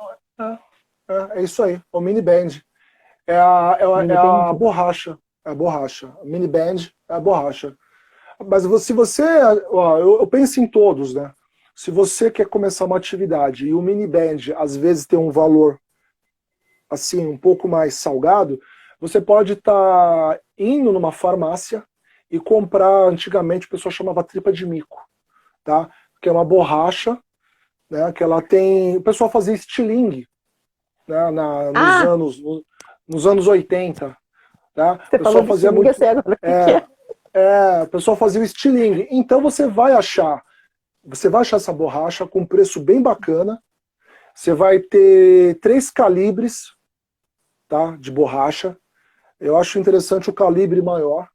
é isso aí, o mini band. É a borracha. É a borracha. O mini band é a borracha. Mas se você... Ó, eu penso em todos, né? Se você quer começar uma atividade e o mini band às vezes tem um valor assim, um pouco mais salgado, você pode estar indo numa farmácia e comprar, antigamente o pessoal chamava tripa de mico, tá? Que é uma borracha, né? Que ela tem... O pessoal fazia estilingue, né? Nos anos 80. Tá? Você falou de estilingue, muito... eu sei agora o que é. O pessoal fazia o estilingue. Então você vai achar essa borracha com preço bem bacana. Você vai ter 3 calibres, tá, de borracha. Eu acho interessante o calibre maior.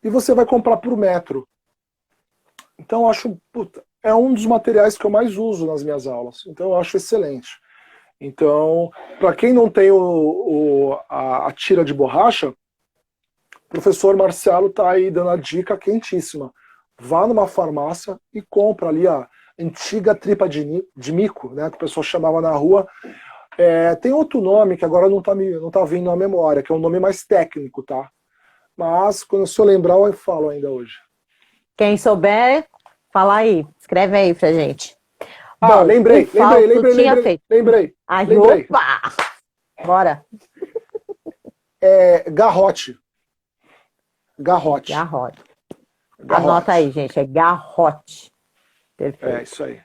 E você vai comprar por metro. Então eu acho, é um dos materiais que eu mais uso nas minhas aulas. Então eu acho excelente. Então, para quem não tem a tira de borracha, o professor Marcelo está aí dando a dica quentíssima. Vá numa farmácia e compra ali a antiga tripa de mico, né, que o pessoal chamava na rua. Tem outro nome que agora não tá vindo na memória, que é um nome mais técnico, tá? Mas quando eu lembrar, eu falo ainda hoje. Quem souber, fala aí. Escreve aí pra gente. Bom, lembrei. Opa! Bora. Garrote. Anota aí, gente. É garrote. Perfeito. É isso aí.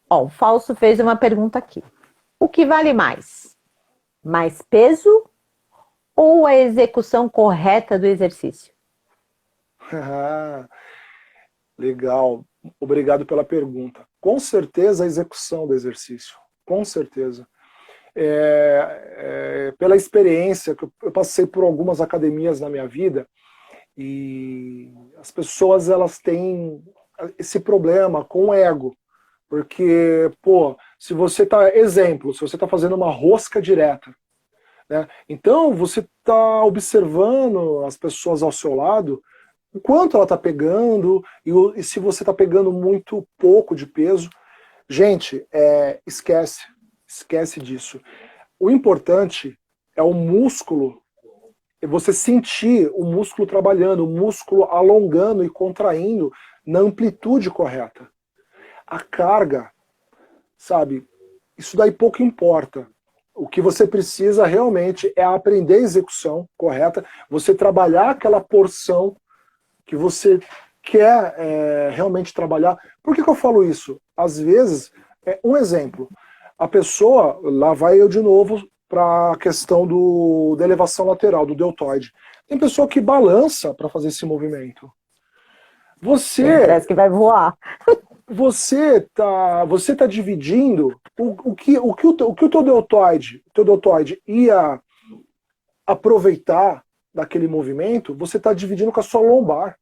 Ó, o Falso fez uma pergunta aqui. O que vale mais? Mais peso ou a execução correta do exercício? Legal. Obrigado pela pergunta. Com certeza a execução do exercício. Com certeza. Pela experiência, que eu passei por algumas academias na minha vida, e as pessoas elas têm esse problema com o ego. Porque, se você está fazendo uma rosca direta, né? Então você está observando as pessoas ao seu lado, o quanto ela está pegando, e se você está pegando muito pouco de peso. Gente, esquece disso. O importante é o músculo, é você sentir o músculo trabalhando, o músculo alongando e contraindo na amplitude correta. A carga, sabe, isso daí pouco importa. O que você precisa realmente é aprender a execução correta, você trabalhar aquela porção que você quer realmente trabalhar. Por que eu falo isso? Às vezes, um exemplo, a pessoa, lá vai eu de novo para a questão da elevação lateral, do deltoide. Tem pessoa que balança para fazer esse movimento. Parece que vai voar. Você tá dividindo o que o teu deltoide ia aproveitar daquele movimento, você está dividindo com a sua lombar.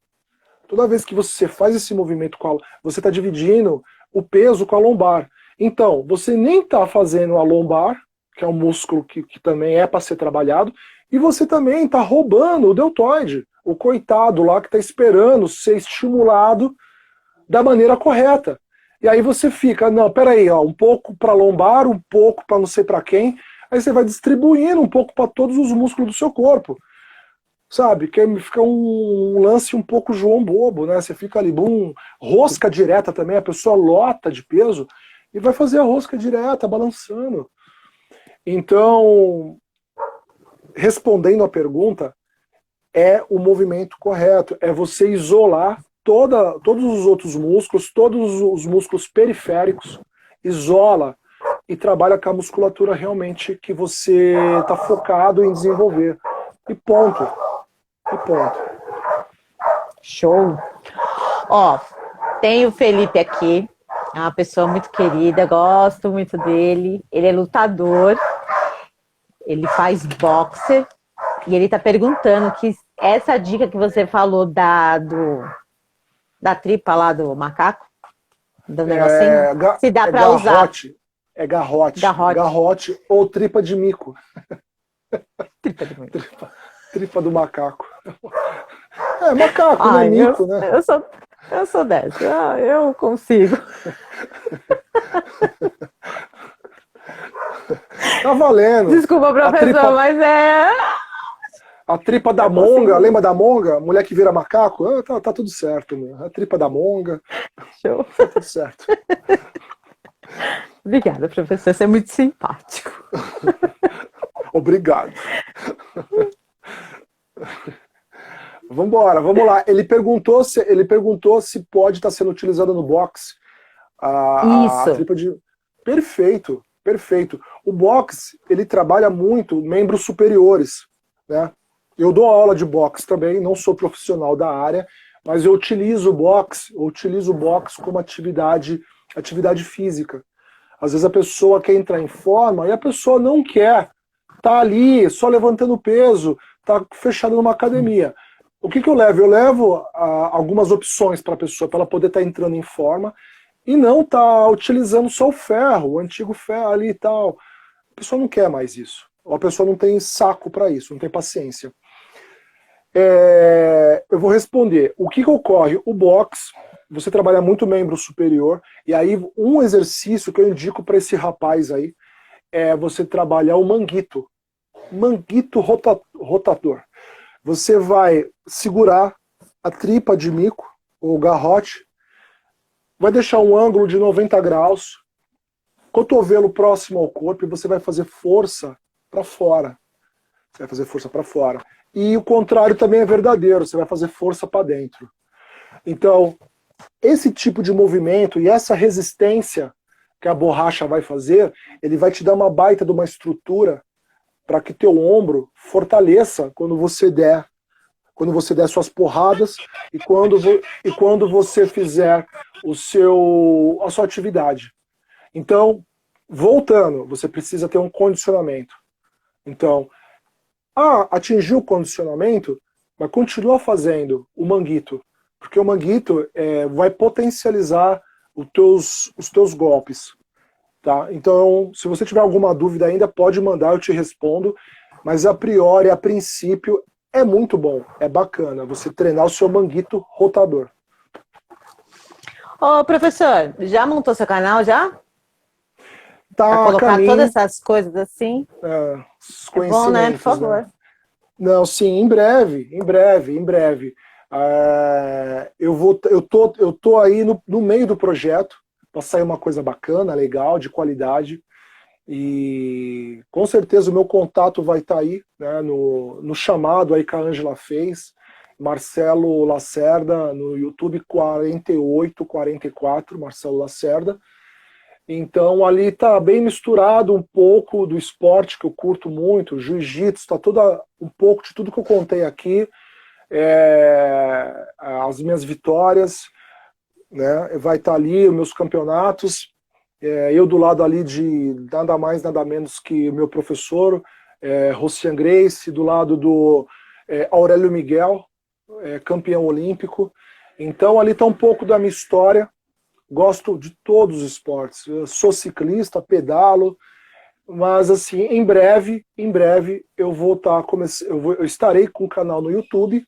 Toda vez que você faz esse movimento, você está dividindo o peso com a lombar. Então, você nem está fazendo a lombar, que é um músculo que também é para ser trabalhado, e você também está roubando o deltoide, o coitado lá que está esperando ser estimulado da maneira correta. E aí você fica, não, peraí, ó, um pouco para lombar, um pouco para não sei para quem, aí você vai distribuindo um pouco para todos os músculos do seu corpo. Sabe, que fica um lance um pouco João Bobo, né? Você fica ali, rosca direta também, a pessoa lota de peso e vai fazer a rosca direta, balançando. Então, respondendo a pergunta, é o movimento correto, é você isolar todos os outros músculos, todos os músculos periféricos, isola e trabalha com a musculatura realmente que você está focado em desenvolver. E ponto. E ponto. Show! Ó, tem o Felipe aqui, é uma pessoa muito querida, gosto muito dele. Ele é lutador, ele faz boxe e ele tá perguntando que essa dica que você falou da tripa lá do macaco, do negocinho, se dá para usar. É garrote. Garrote. Garrote ou tripa de mico. Tripa de mico. Tripa do macaco. É macaco, não é mico, né? Eu sou dessa, eu consigo. Tá valendo. Desculpa, professor, mas é... A tripa da monga, lembra da monga? Mulher que vira macaco? Tá tudo certo, meu. A tripa da monga. Show. Tá tudo certo. Obrigada, professor. Você é muito simpático. Obrigado. Vamos lá. Ele perguntou se pode estar sendo utilizada no boxe. A tripa de... Perfeito. O boxe, ele trabalha muito membros superiores, né? Eu dou aula de boxe também, não sou profissional da área, mas eu utilizo o boxe como atividade física. Às vezes a pessoa quer entrar em forma e a pessoa não quer tá ali só levantando peso, tá fechado numa academia. O que eu levo? Eu levo algumas opções para a pessoa, para ela poder estar entrando em forma e não tá utilizando só o ferro, o antigo ferro ali e tal. A pessoa não quer mais isso. Ou a pessoa não tem saco para isso, não tem paciência. Eu vou responder. O que ocorre? O boxe, você trabalha muito membro superior, e aí um exercício que eu indico para esse rapaz aí é você trabalhar o manguito. Manguito rotador. Você vai segurar a tripa de mico, ou garrote, vai deixar um ângulo de 90 graus, cotovelo próximo ao corpo, e você vai fazer força para fora. Você vai fazer força para fora. E o contrário também é verdadeiro, você vai fazer força para dentro. Então, esse tipo de movimento e essa resistência que a borracha vai fazer, ele vai te dar uma baita de uma estrutura para que teu ombro fortaleça quando você der suas porradas e quando você fizer a sua atividade. Então, voltando, você precisa ter um condicionamento. Então, atingiu o condicionamento, mas continua fazendo o manguito, porque o manguito vai potencializar os teus golpes. Tá? Então, se você tiver alguma dúvida ainda, pode mandar, eu te respondo, mas a priori, a princípio, é muito bom, é bacana você treinar o seu manguito rotador. Ô, professor, já montou seu canal, já? Tá, pra colocar todas essas coisas assim? É bom, né? Por favor. Né? Não, sim, em breve. Eu tô aí no meio do projeto para sair uma coisa bacana, legal, de qualidade. E com certeza o meu contato vai estar aí, né, no chamado aí que a Ângela fez, Marcelo Lacerda, no YouTube 4844, Marcelo Lacerda. Então ali tá bem misturado um pouco do esporte que eu curto muito, jiu-jitsu, tá um pouco de tudo que eu contei aqui, as minhas vitórias, né, vai estar ali os meus campeonatos, eu do lado ali de nada mais, nada menos que o meu professor, Rocian Grace, do lado do Aurélio Miguel, campeão olímpico. Então ali está um pouco da minha história. Gosto de todos os esportes. Eu sou ciclista, pedalo, mas assim, em breve eu vou estar eu estarei com o canal no YouTube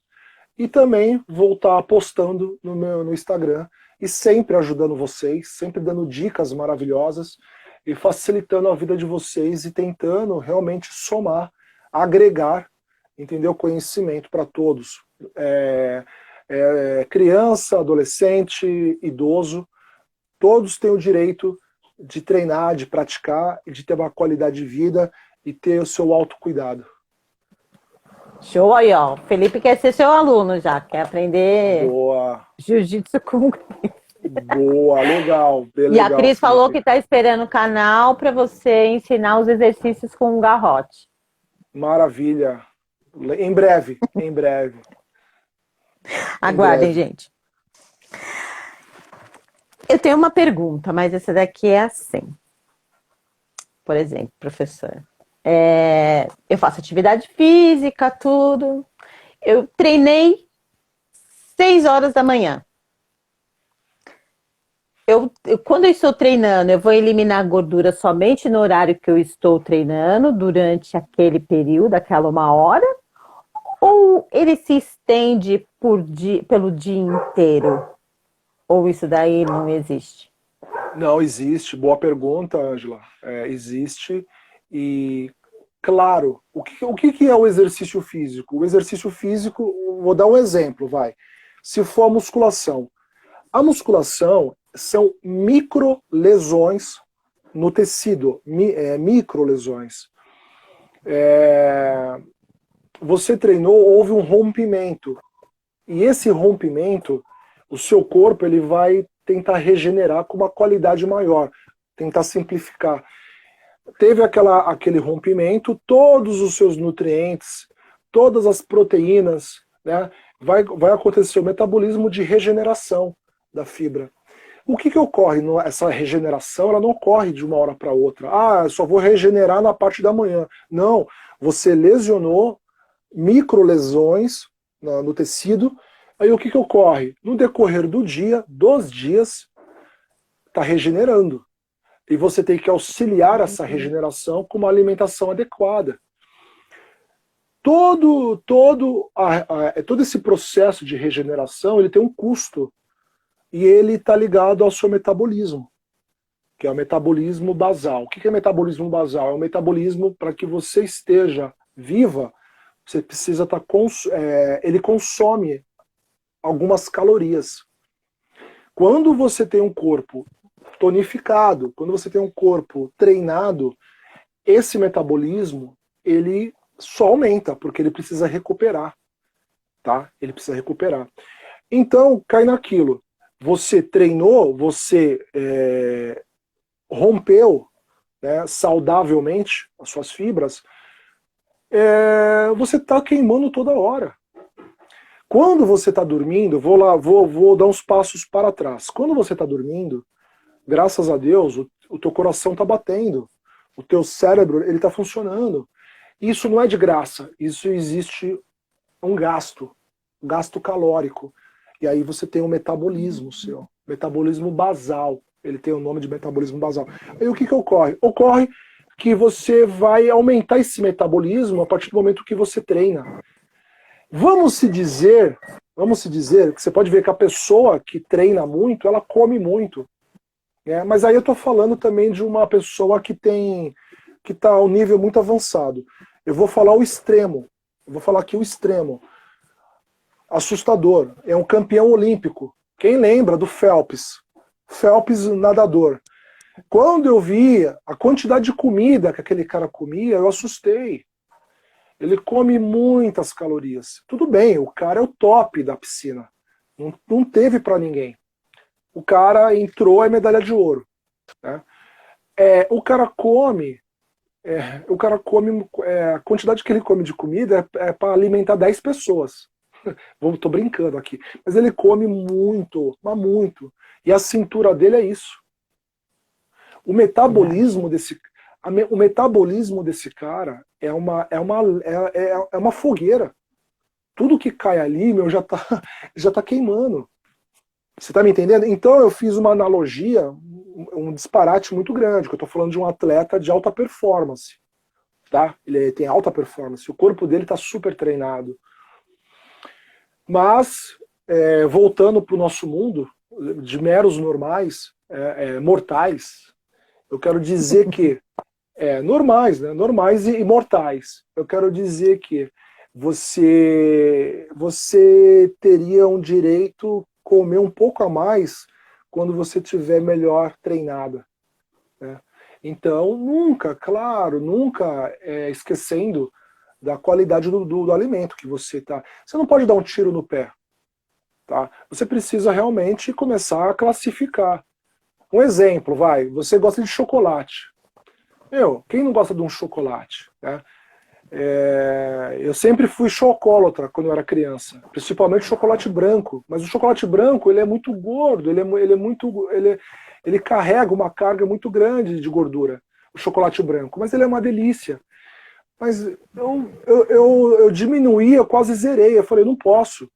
e também vou estar postando no Instagram e sempre ajudando vocês, sempre dando dicas maravilhosas e facilitando a vida de vocês e tentando realmente somar, agregar, entendeu? Conhecimento para todos. Criança, adolescente, idoso, todos têm o direito de treinar, de praticar e de ter uma qualidade de vida e ter o seu autocuidado. Show aí, ó. O Felipe quer ser seu aluno já, quer aprender Boa, jiu-jitsu com. boa, legal, bem E a legal, Cris falou que Felipe. está esperando o canal para você ensinar os exercícios com o garrote. Maravilha. Em breve, em breve, em Aguardem, breve. gente. Eu tenho uma pergunta, mas essa daqui é assim. Por exemplo, professor, eu faço atividade física, tudo. Eu treinei 6 horas da manhã. Quando eu estou treinando, eu vou eliminar gordura somente no horário que eu estou treinando, durante aquele período, aquela 1 hora, ou ele se estende pelo dia inteiro? Ou isso daí não existe? Não, existe. Boa pergunta, Ângela. Existe. E, claro, o que é o exercício físico? O exercício físico, vou dar um exemplo, vai. Se for a musculação são micro lesões no tecido, micro lesões. Você treinou, houve um rompimento. E esse rompimento, o seu corpo ele vai tentar regenerar com uma qualidade maior, tentar simplificar. Teve aquele rompimento, todos os seus nutrientes, todas as proteínas, né, vai acontecer o metabolismo de regeneração da fibra. O que ocorre? Essa regeneração ela não ocorre de uma hora para outra. Ah, eu só vou regenerar na parte da manhã. Não, você lesionou microlesões no tecido. Aí o que ocorre? No decorrer do dia, dos dias, está regenerando. E você tem que auxiliar essa regeneração com uma alimentação adequada. Todo esse processo de regeneração ele tem um custo. E ele está ligado ao seu metabolismo, que é o metabolismo basal. O que é metabolismo basal? É um metabolismo para que você esteja viva, você precisa estar ele consome algumas calorias. Quando você tem um corpo tonificado, quando você tem um corpo treinado, esse metabolismo ele só aumenta, porque ele precisa recuperar, tá? Ele precisa recuperar. Então, cai naquilo. Você treinou, você rompeu, né, saudavelmente as suas fibras, você está queimando toda hora. Quando você está dormindo, vou dar uns passos para trás. Quando você está dormindo, graças a Deus, o teu coração está batendo, o teu cérebro ele está funcionando. Isso não é de graça, isso existe um gasto calórico. E aí você tem um metabolismo seu, metabolismo basal. Ele tem o nome de metabolismo basal. Aí o que ocorre? Ocorre que você vai aumentar esse metabolismo a partir do momento que você treina. Vamos se dizer que você pode ver que a pessoa que treina muito, ela come muito. Né? Mas aí eu estou falando também de uma pessoa que está a um nível muito avançado. Eu vou falar o extremo. Eu vou falar aqui o extremo. Assustador. É um campeão olímpico. Quem lembra do Phelps? Phelps nadador. Quando eu vi a quantidade de comida que aquele cara comia, eu assustei. Ele come muitas calorias. Tudo bem, o cara é o top da piscina. Não teve para ninguém. O cara entrou, é medalha de ouro. Né? O cara come, a quantidade que ele come de comida é para alimentar 10 pessoas. Estou brincando aqui. Mas ele come muito, mas muito. E a cintura dele é isso. O metabolismo desse cara é uma fogueira. Tudo que cai ali, meu, já tá queimando. Você tá me entendendo? Então eu fiz uma analogia, um disparate muito grande, que eu tô falando de um atleta de alta performance. Tá? Ele tem alta performance, o corpo dele tá super treinado. Mas, voltando para o nosso mundo, de meros normais, mortais, eu quero dizer que, normais, né? Normais e mortais, eu quero dizer que você teria um direito comer um pouco a mais quando você estiver melhor treinada. Né? Então, nunca, claro, nunca esquecendo da qualidade do alimento que você está. Você não pode dar um tiro no pé. Tá? Você precisa realmente começar a classificar. Um exemplo, você gosta de chocolate. Quem não gosta de um chocolate? Né? Eu sempre fui chocólatra quando eu era criança, principalmente chocolate branco. Mas o chocolate branco ele é muito gordo, ele carrega uma carga muito grande de gordura, o chocolate branco. Mas ele é uma delícia. Mas eu diminuí, eu quase zerei. Eu falei, não posso.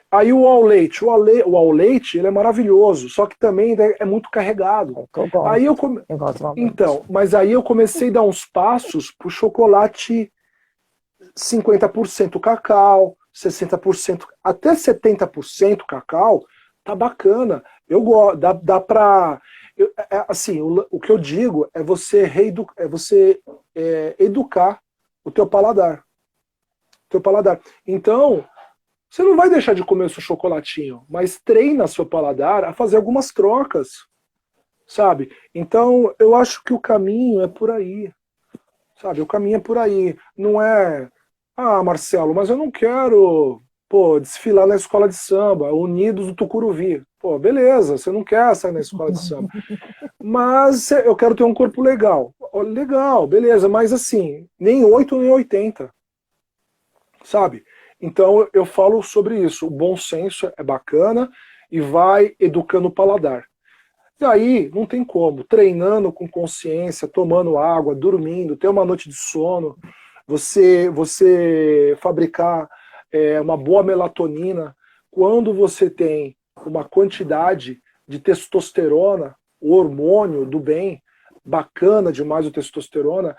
Aí o all leite, o all leite ele é maravilhoso, só que também é muito carregado. Eu gosto. Aí eu gosto do all leite. Então, mas aí eu comecei a dar uns passos pro chocolate 50% cacau, 60%, até 70% cacau, tá bacana. Eu gosto, dá pra... assim, o que eu digo é você educar o teu paladar. Então, você não vai deixar de comer o seu chocolatinho, mas treina seu paladar a fazer algumas trocas, sabe? Então, eu acho que o caminho é por aí, sabe? O caminho é por aí. Não é, Marcelo, mas eu não quero, desfilar na escola de samba, Unidos do Tucuruvi. Beleza, você não quer sair na escola de samba. Mas eu quero ter um corpo legal. Legal, beleza, mas assim, nem 8 nem 80, sabe? Então eu falo sobre isso. O bom senso é bacana e vai educando o paladar. E aí não tem como. Treinando com consciência, tomando água, dormindo, ter uma noite de sono, você fabricar uma boa melatonina. Quando você tem uma quantidade de testosterona, o hormônio do bem, bacana demais o testosterona,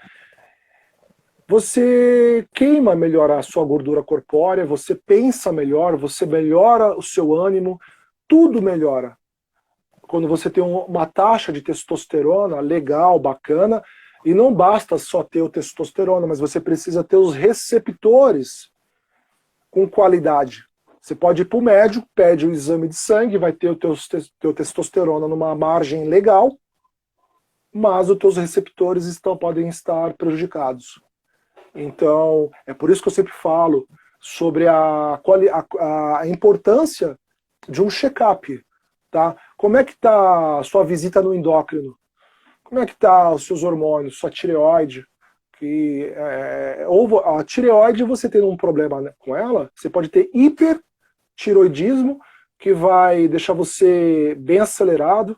você queima melhor a sua gordura corpórea, você pensa melhor, você melhora o seu ânimo, tudo melhora. Quando você tem uma taxa de testosterona legal, bacana, e não basta só ter o testosterona, mas você precisa ter os receptores com qualidade. Você pode ir para o médico, pede o exame de sangue, vai ter o teu testosterona numa margem legal, mas os teus receptores podem estar prejudicados. Então, é por isso que eu sempre falo sobre a importância de um check-up. Tá? Como é que está a sua visita no endócrino? Como é que está os seus hormônios, sua tireoide? Ou a tireoide, você tendo um problema com ela, você pode ter hipertiroidismo, que vai deixar você bem acelerado.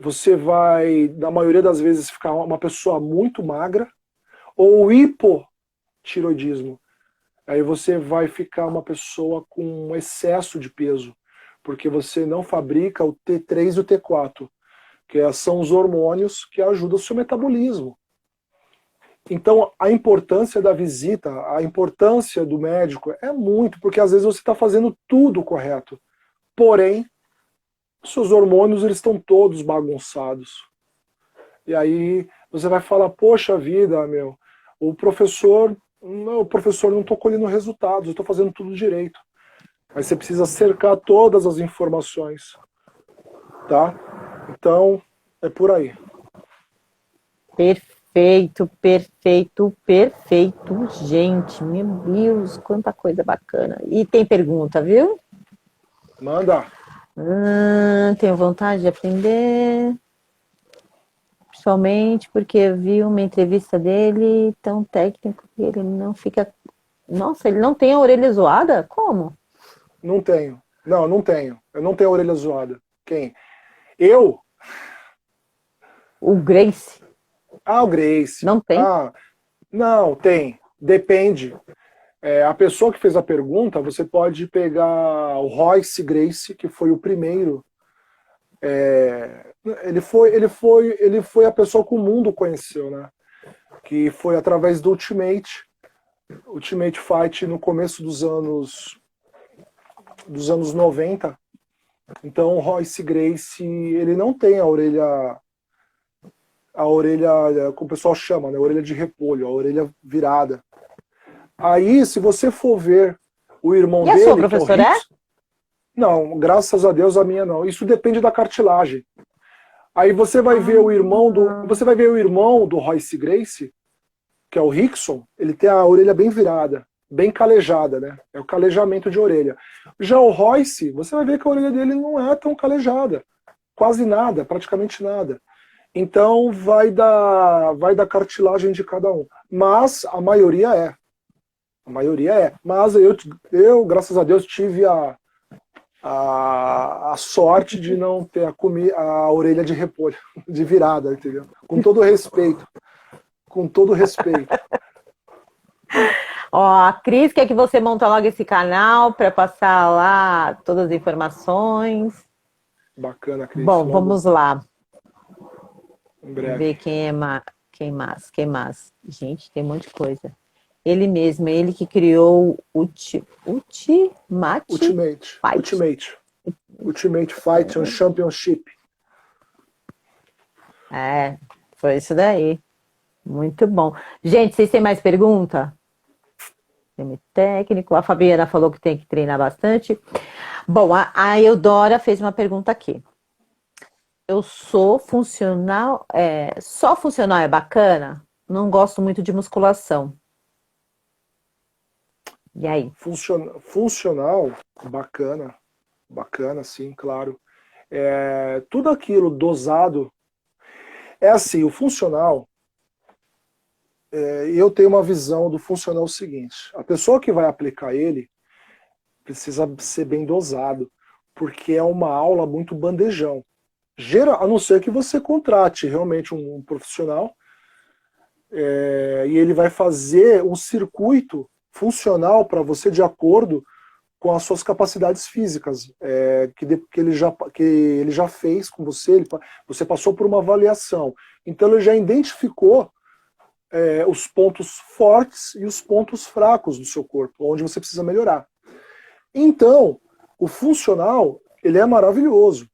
Você vai, na maioria das vezes, ficar uma pessoa muito magra. Ou hipotiroidismo. Aí você vai ficar uma pessoa com excesso de peso, porque você não fabrica o T3 e o T4, que são os hormônios que ajudam o seu metabolismo. Então, a importância da visita, a importância do médico é muito, porque às vezes você está fazendo tudo correto, porém, seus hormônios eles estão todos bagunçados. E aí você vai falar, poxa vida, o professor não estou colhendo resultados, eu estou fazendo tudo direito. Mas você precisa cercar todas as informações, tá? Então, é por aí. Perfeito, perfeito, perfeito. Gente, meu Deus, quanta coisa bacana. E tem pergunta, viu? Manda. Tenho vontade de aprender. Principalmente porque eu vi uma entrevista dele tão técnico que ele não fica... Nossa, ele não tem a orelha zoada? Como? Não tenho. Não tenho. Eu não tenho a orelha zoada. Quem? Eu? O Grace. O Grace. Não tem? Não, tem. Depende. A pessoa que fez a pergunta, você pode pegar o Royce Grace, que foi o primeiro. Ele foi a pessoa que o mundo conheceu, né? Que foi através do Ultimate Fight no começo dos anos 90. Então o Royce Gracie, ele não tem a orelha, como o pessoal chama, né? A orelha de repolho, a orelha virada. Aí, se você for ver o irmão dele... E a sua, professor, é? Não, graças a Deus a minha não. Isso depende da cartilagem. Aí você vai ver o irmão do Royce Gracie, que é o Rickson, ele tem a orelha bem virada, bem calejada, né? É o calejamento de orelha. Já o Royce, você vai ver que a orelha dele não é tão calejada. Quase nada, praticamente nada. Então vai da cartilagem de cada um. Mas a maioria é. A maioria é. Mas eu graças a Deus, tive a sorte de não ter a orelha de repolho, de virada, entendeu? Com todo respeito. Com todo respeito. Ó, a Cris quer que você monte logo esse canal para passar lá todas as informações. Bacana, Cris. Bom, Logo, vamos lá. em Vamos breve. ver quem mais. Gente, tem um monte de coisa. Ele mesmo, ele que criou o Ultimate Fight. Ultimate Fight and Championship. É, foi isso daí. Muito bom. Gente, vocês têm mais pergunta? Técnico. A Fabiana falou que tem que treinar bastante. Bom, a Eudora fez uma pergunta aqui. Eu sou funcional, só funcional é bacana? Não gosto muito de musculação. E aí? Funcional, bacana, sim, claro. Tudo aquilo dosado. É assim, o funcional, eu tenho uma visão do funcional seguinte: a pessoa que vai aplicar ele precisa ser bem dosado, porque é uma aula muito bandejão. A não ser que você contrate realmente um profissional e ele vai fazer um circuito funcional para você de acordo com as suas capacidades físicas, que ele já fez com você, você passou por uma avaliação. Então ele já identificou os pontos fortes e os pontos fracos do seu corpo, onde você precisa melhorar. Então, o funcional, ele é maravilhoso.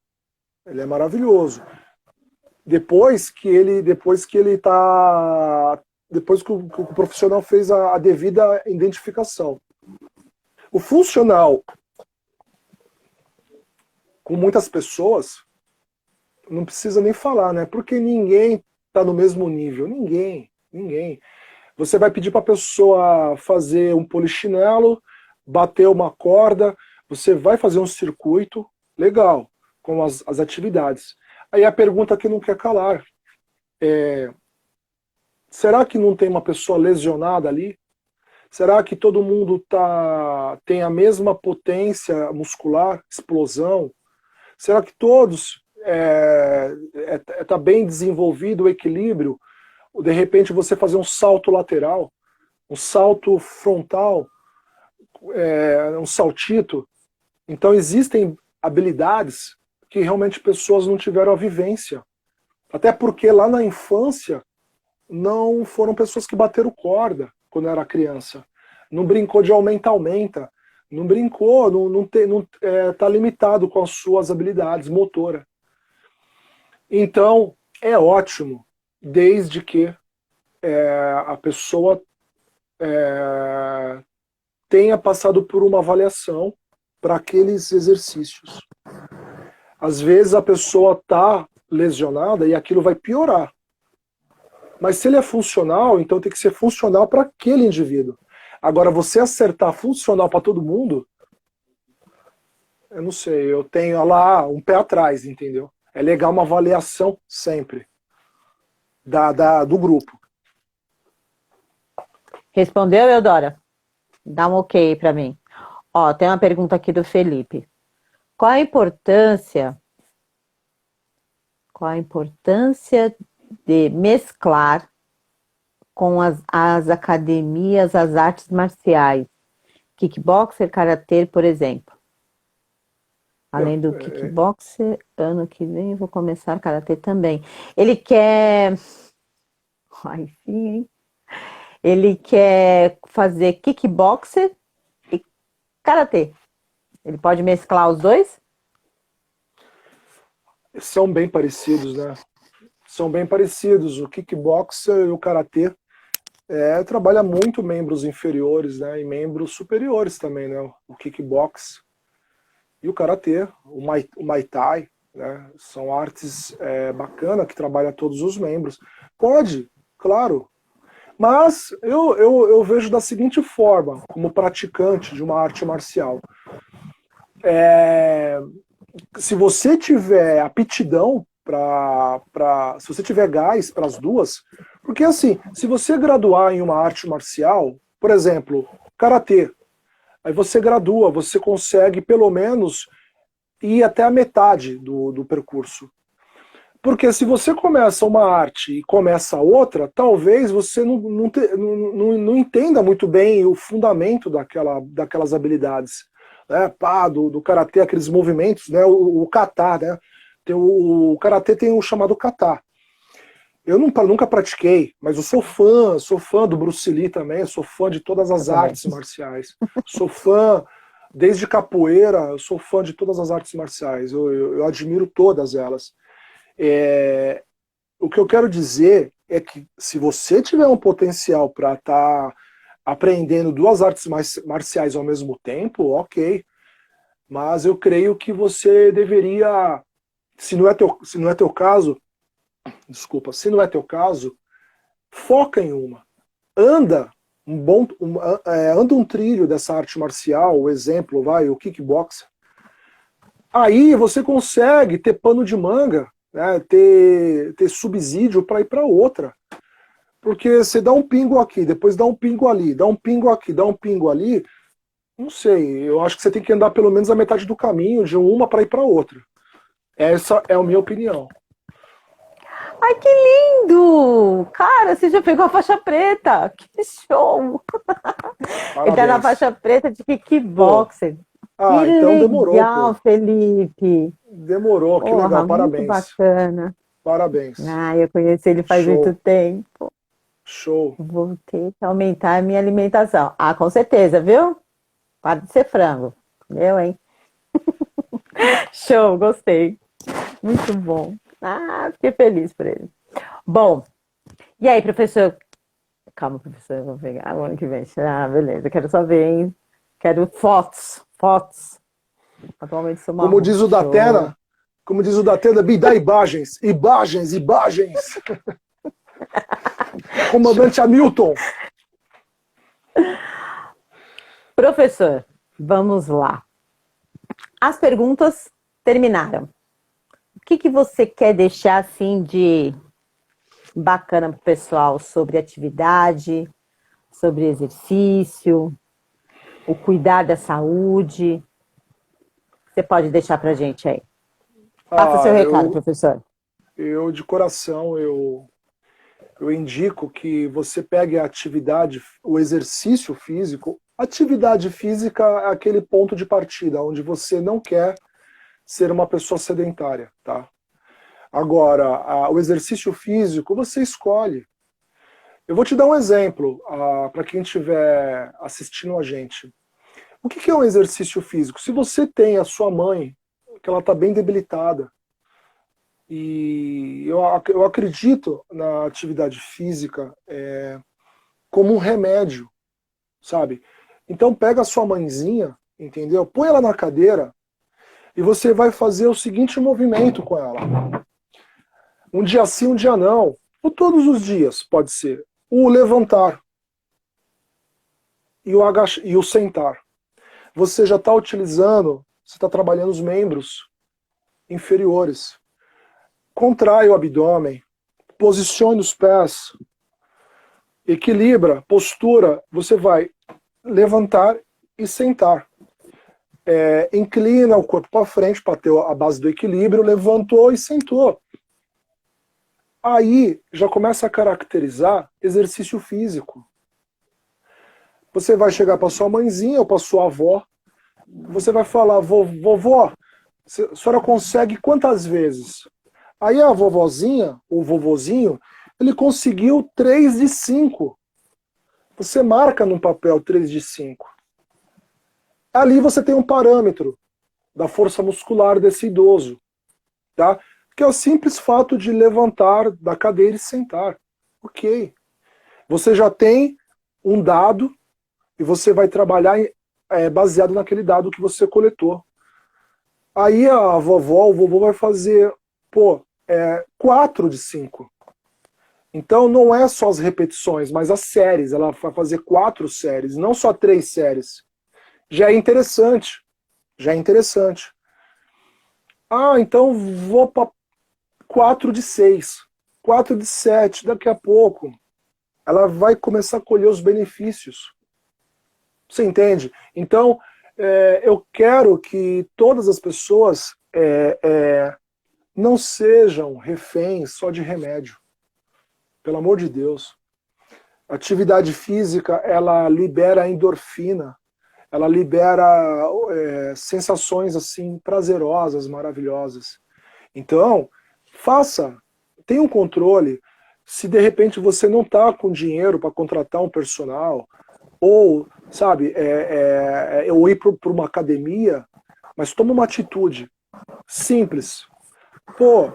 Ele é maravilhoso. Depois que o profissional fez a devida identificação. O funcional, com muitas pessoas, não precisa nem falar, né? Porque ninguém está no mesmo nível. Ninguém. Você vai pedir para a pessoa fazer um polichinelo, bater uma corda, você vai fazer um circuito legal, com as atividades. Aí a pergunta que não quer calar será que não tem uma pessoa lesionada ali? Será que todo mundo tem a mesma potência muscular, explosão? Será que todos tá bem desenvolvido o equilíbrio? Ou de repente você fazer um salto lateral, um salto frontal, um saltito. Então existem habilidades que realmente pessoas não tiveram a vivência. Até porque lá na infância não foram pessoas que bateram corda quando era criança. Não brincou de aumenta. Não brincou, tá limitado com as suas habilidades motoras. Então, é ótimo, desde que a pessoa tenha passado por uma avaliação para aqueles exercícios. Às vezes a pessoa está lesionada e aquilo vai piorar. Mas se ele é funcional, então tem que ser funcional para aquele indivíduo. Agora, você acertar funcional para todo mundo, eu não sei, eu tenho lá um pé atrás, entendeu? É legal uma avaliação sempre do grupo. Respondeu, Eudora? Dá um ok para mim. Ó, tem uma pergunta aqui do Felipe. Qual a importância de mesclar com as academias as artes marciais? Kickboxer, karatê, por exemplo. Além do kickboxer, ano que vem eu vou começar karatê também. Ele quer... Ai, sim, hein? Ele quer fazer kickboxer e karatê. Ele pode mesclar os dois? São bem parecidos, né? São bem parecidos. O kickboxer e o karatê trabalha muito membros inferiores, né? E membros superiores também, né? O kickbox e o karatê, o Muay Thai, né? São artes bacanas que trabalham todos os membros. Pode, claro. Mas eu vejo da seguinte forma, como praticante de uma arte marcial. Se você tiver aptidão se você tiver gás para as duas, porque assim, se você graduar em uma arte marcial, por exemplo, karatê, aí você gradua, você consegue pelo menos ir até a metade do percurso. Porque se você começa uma arte e começa outra, talvez você não entenda muito bem o fundamento daquelas habilidades. Né? Pá, do karatê, aqueles movimentos, né? O kata, né? O karatê tem o chamado kata. Eu nunca pratiquei, mas eu sou fã do Bruce Lee também, sou fã de todas as artes marciais. Sou fã, desde capoeira, eu sou fã de todas as artes marciais. Eu admiro todas elas. O que eu quero dizer é que se você tiver um potencial para estar aprendendo duas artes marciais ao mesmo tempo, ok. Mas eu creio que você deveria, se não é teu caso, desculpa, se não é teu caso, foca em uma. Anda anda um trilho dessa arte marcial, o exemplo, o kickboxer. Aí você consegue ter pano de manga, né, ter subsídio para ir para outra. Porque você dá um pingo aqui, depois dá um pingo ali, dá um pingo aqui, dá um pingo ali, não sei, eu acho que você tem que andar pelo menos a metade do caminho de uma para ir para outra. Essa é a minha opinião. Ai, que lindo! Cara, você já pegou a faixa preta. Que show! Parabéns. Ele tá na faixa preta de kickboxer. Ah, que então legal, demorou, pô. Felipe. Demorou, que Porra, legal, muito parabéns. bacana. Parabéns. Ah, eu conheci ele faz Show. muito tempo. Show. Vou ter que aumentar a minha alimentação. Ah, com certeza, viu? Para de ser frango. Meu, hein? Show, gostei. Muito bom. Ah, fiquei feliz por ele. Bom, e aí, professor? Calma, professor, eu vou pegar o ano que vem. Ah, beleza, quero só ver, hein? Quero fotos, fotos. Atualmente sou Como diz o Datena, me dá imagens, imagens, imagens. Comandante Hamilton. Professor, vamos lá. As perguntas terminaram. O que você quer deixar assim de bacana para o pessoal sobre atividade, sobre exercício, o cuidar da saúde? Você pode deixar para a gente aí. Faça seu recado, professor. Eu, de coração, eu indico que você pegue a atividade, o exercício físico. Atividade física é aquele ponto de partida, onde você não quer ser uma pessoa sedentária, tá? Agora, o exercício físico, você escolhe. Eu vou te dar um exemplo, para quem estiver assistindo a gente. O que é um exercício físico? Se você tem a sua mãe, que ela está bem debilitada, e eu acredito na atividade física como um remédio, sabe? Então pega a sua mãezinha, entendeu? Põe ela na cadeira e você vai fazer o seguinte movimento com ela. Um dia sim, um dia não. Ou todos os dias, pode ser. O levantar e o sentar. Você já está utilizando, você está trabalhando os membros inferiores. Contrai o abdômen, posicione os pés, equilibra, postura, você vai levantar e sentar. Inclina o corpo para frente para ter a base do equilíbrio, levantou e sentou. Aí já começa a caracterizar exercício físico. Você vai chegar para sua mãezinha ou para sua avó, você vai falar, vovó, a senhora consegue quantas vezes? Aí a vovozinha, ou vovozinho, ele conseguiu 3 de 5. Você marca no papel 3 de 5. Ali você tem um parâmetro da força muscular desse idoso, tá? Que é o simples fato de levantar da cadeira e sentar. Ok. Você já tem um dado e você vai trabalhar baseado naquele dado que você coletou. Aí a vovó, o vovô vai fazer, 4 de 5. Então não é só as repetições, mas as séries. Ela vai fazer 4 séries, não só 3 séries. Já é interessante. Já é interessante. Ah, então vou para 4 de 6, 4 de 7. Daqui a pouco ela vai começar a colher os benefícios. Você entende? Então, eu quero que todas as pessoas não sejam reféns só de remédio. Pelo amor de Deus. Atividade física, ela libera endorfina, ela libera sensações assim prazerosas, maravilhosas. Então, tenha um controle. Se de repente você não está com dinheiro para contratar um personal, ou, sabe, ou ir para uma academia, mas toma uma atitude simples. Pô,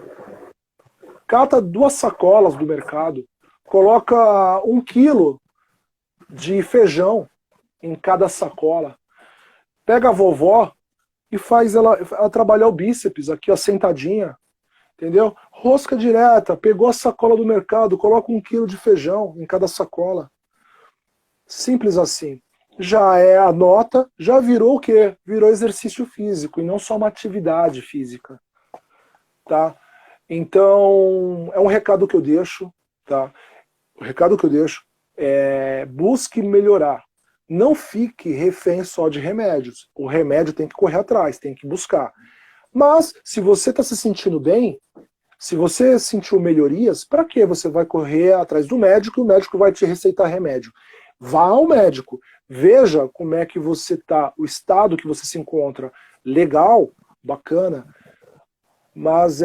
cata 2 sacolas do mercado, coloca 1 quilo de feijão em cada sacola, pega a vovó e faz ela trabalhar o bíceps aqui, ó, sentadinha, entendeu? Rosca direta, pegou a sacola do mercado, coloca 1 quilo de feijão em cada sacola. Simples assim. Já é a nota, já virou o quê? Virou exercício físico e não só uma atividade física. Tá? Então, é um recado que eu deixo, tá? O recado que eu deixo é: busque melhorar. Não fique refém só de remédios. O remédio tem que correr atrás, tem que buscar. Mas, se você está se sentindo bem, se você sentiu melhorias, para que você vai correr atrás do médico e o médico vai te receitar remédio? Vá ao médico, veja como é que você está, o estado que você se encontra. Legal, bacana, mas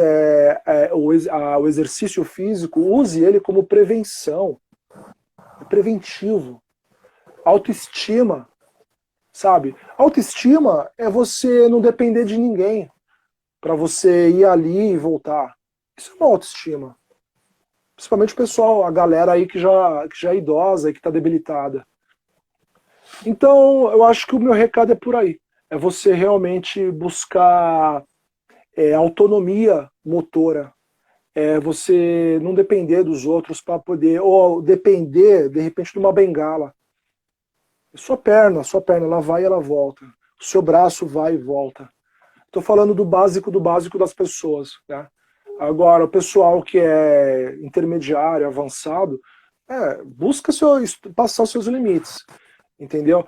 o exercício físico, use ele como prevenção. É preventivo. Autoestima, sabe? Autoestima é você não depender de ninguém para você ir ali e voltar. Isso é uma autoestima. Principalmente o pessoal, a galera aí que já é idosa e que está debilitada. Então, eu acho que o meu recado é por aí. É você realmente buscar autonomia motora. É você não depender dos outros para poder, ou depender, de repente, de uma bengala. Sua perna, ela vai e ela volta. O seu braço vai e volta. Estou falando do básico das pessoas, né? Agora, o pessoal que é intermediário, avançado, busca passar os seus limites, entendeu?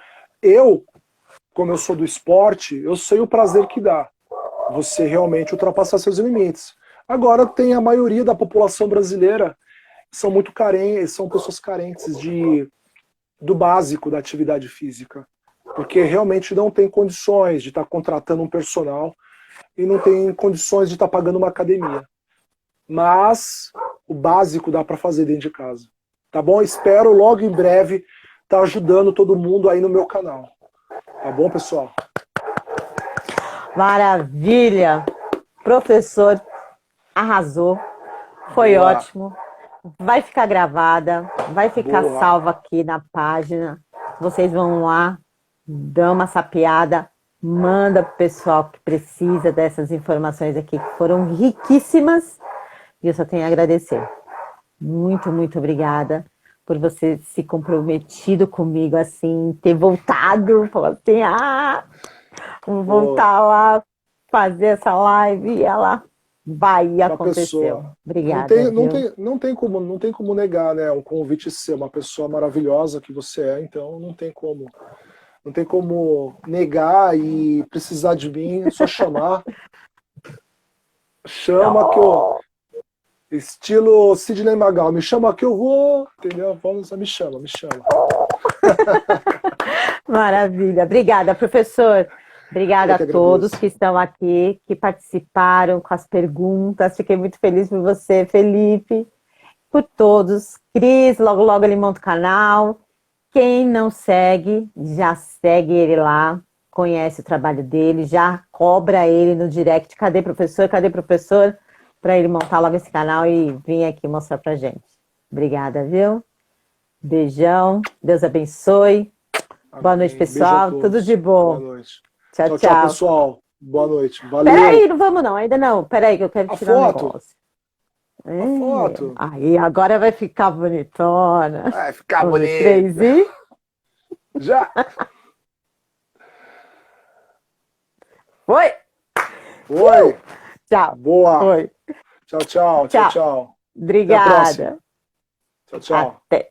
Como eu sou do esporte, eu sei o prazer que dá você realmente ultrapassar seus limites. Agora, tem a maioria da população brasileira, são muito carentes, são pessoas carentes do básico da atividade física, porque realmente não tem condições de estar contratando um personal e não tem condições de estar pagando uma academia. Mas o básico dá para fazer dentro de casa. Tá bom? Espero logo em breve estar ajudando todo mundo aí no meu canal. Tá bom, pessoal? Maravilha! Professor, arrasou. Foi Boa. ótimo. Vai ficar gravada, vai ficar Boa. salva aqui na página. Vocês vão lá, dão uma sapeada, manda pro pessoal que precisa dessas informações aqui, que foram riquíssimas. E eu só tenho a agradecer. Muito, muito obrigada por você se comprometido comigo, assim, ter voltado, falar assim, vamos voltar lá, fazer essa live, e ela vai e aconteceu. Obrigada. Não tem como negar, né? Um convite ser uma pessoa maravilhosa que você é, então não tem como negar e precisar de mim, é só chamar. Chama que eu. Estilo Sidney Magal, me chama que eu vou, entendeu? Me chama. Maravilha. Obrigada, professor. Obrigada a todos que estão aqui, que participaram com as perguntas. Fiquei muito feliz por você, Felipe, por todos. Cris, logo, logo ele monta o canal. Quem não segue, já segue ele lá, conhece o trabalho dele, já cobra ele no direct. Cadê professor? Cadê professor? Para ele montar logo esse canal e vir aqui mostrar pra gente. Obrigada, viu? Beijão. Deus abençoe. Amém. Boa noite, pessoal. Tudo de bom. Boa noite. Tchau, tchau, pessoal. Boa noite. Valeu. Peraí, não vamos não. Ainda não. Peraí que eu quero tirar um negócio. Uma foto. Aí, agora vai ficar bonitona. Vai ficar Vamos ver, bonito. 3 e... Já! Foi! Foi! Tchau. Boa! Foi. Tchau, tchau, tchau, tchau. Até a próxima. Obrigada. Tchau, tchau. Até.